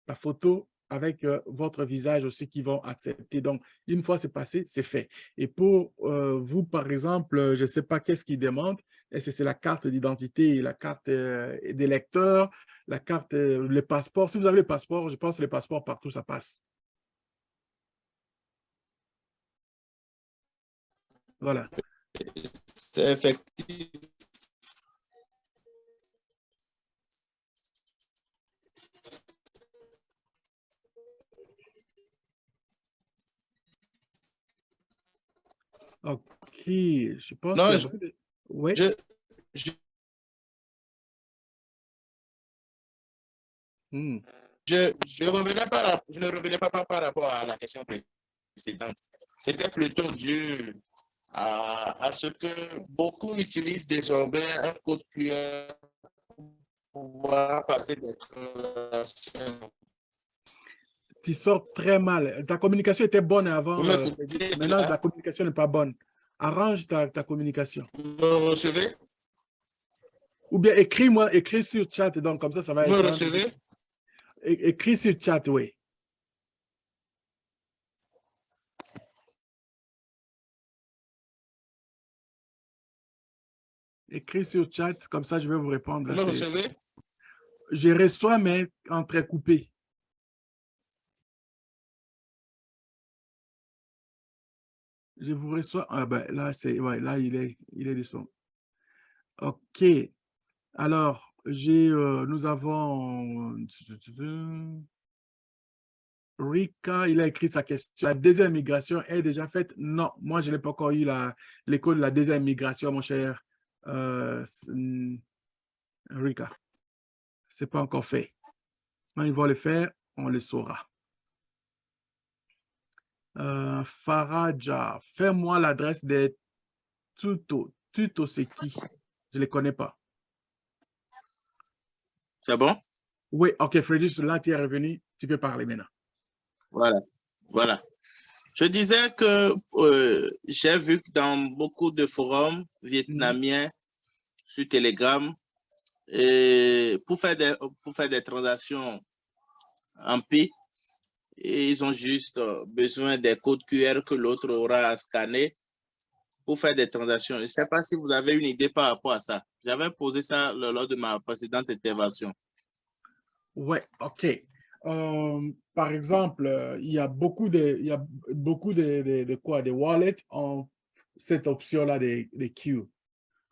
La photo avec votre visage aussi qu'ils vont accepter. Donc, une fois c'est passé, c'est fait. Et pour vous, par exemple, je ne sais pas qu'est-ce qu'ils demandent. Est-ce que c'est la carte d'identité, la carte d'électeur, la carte, le passeport? Si vous avez le passeport, je pense que le passeport partout, ça passe. Voilà. C'est effectif. OK, je pense Non, qu'il y a beaucoup de... Oui. Je ne revenais pas par rapport à la question précédente. C'était plutôt dû à ce que beaucoup utilisent désormais un code QR pour pouvoir passer des transactions. Tu sors très mal. Ta communication était bonne avant. Maintenant, la communication n'est pas bonne. Arrange ta communication. Vous me recevez? Ou bien écris-moi, écris sur chat, donc comme ça va être... Vous me recevez? Écris sur chat, oui. Écris sur chat, comme ça je vais vous répondre. Vous me recevez? Je reçois, mais entrecoupé. Je vous reçois. Ah ben là, ouais, là, il est descendu. OK. Alors, nous avons Rika, il a écrit sa question. La deuxième migration est déjà faite? Non, moi, je n'ai pas encore eu l'écho de la deuxième migration, mon cher Rika. Ce n'est pas encore fait. Quand ils vont le faire, on le saura. Faraja, fais-moi l'adresse des tutos. Tutos, c'est qui? Je ne les connais pas. C'est bon? Oui, OK, Freddy, là, tu es revenu. Tu peux parler maintenant. Voilà. Je disais que j'ai vu que dans beaucoup de forums vietnamiens sur Telegram, et pour faire des transactions en Pi, et ils ont juste besoin des codes QR que l'autre aura à scanner pour faire des transactions. Je ne sais pas si vous avez une idée par rapport à ça. J'avais posé ça lors de ma précédente intervention. Oui, OK. Par exemple, il y a beaucoup de wallets ont cette option-là des Q.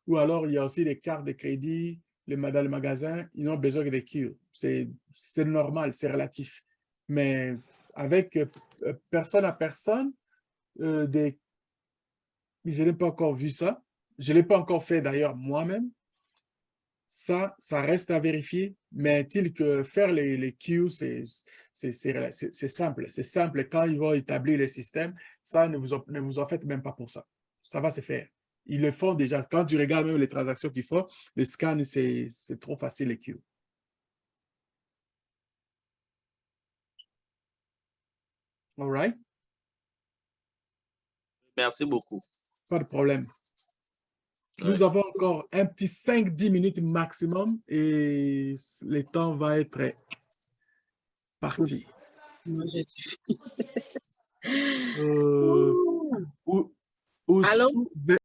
Ou alors, il y a aussi des cartes de crédit, dans le magasin, ils n'ont besoin que des Q. C'est normal, c'est relatif. Mais avec personne à personne, je n'ai pas encore vu ça. Je ne l'ai pas encore fait d'ailleurs moi-même. Ça reste à vérifier, mais est-il que faire les queues, c'est simple. C'est simple. Quand ils vont établir le système, ça, ne vous en faites même pas pour ça. Ça va se faire. Ils le font déjà. Quand tu regardes même les transactions qu'ils font, le scan, c'est trop facile, les queues. All right? Merci beaucoup. Pas de problème. Nous avons encore un petit 5-10 minutes maximum et le temps va être parti. Allô?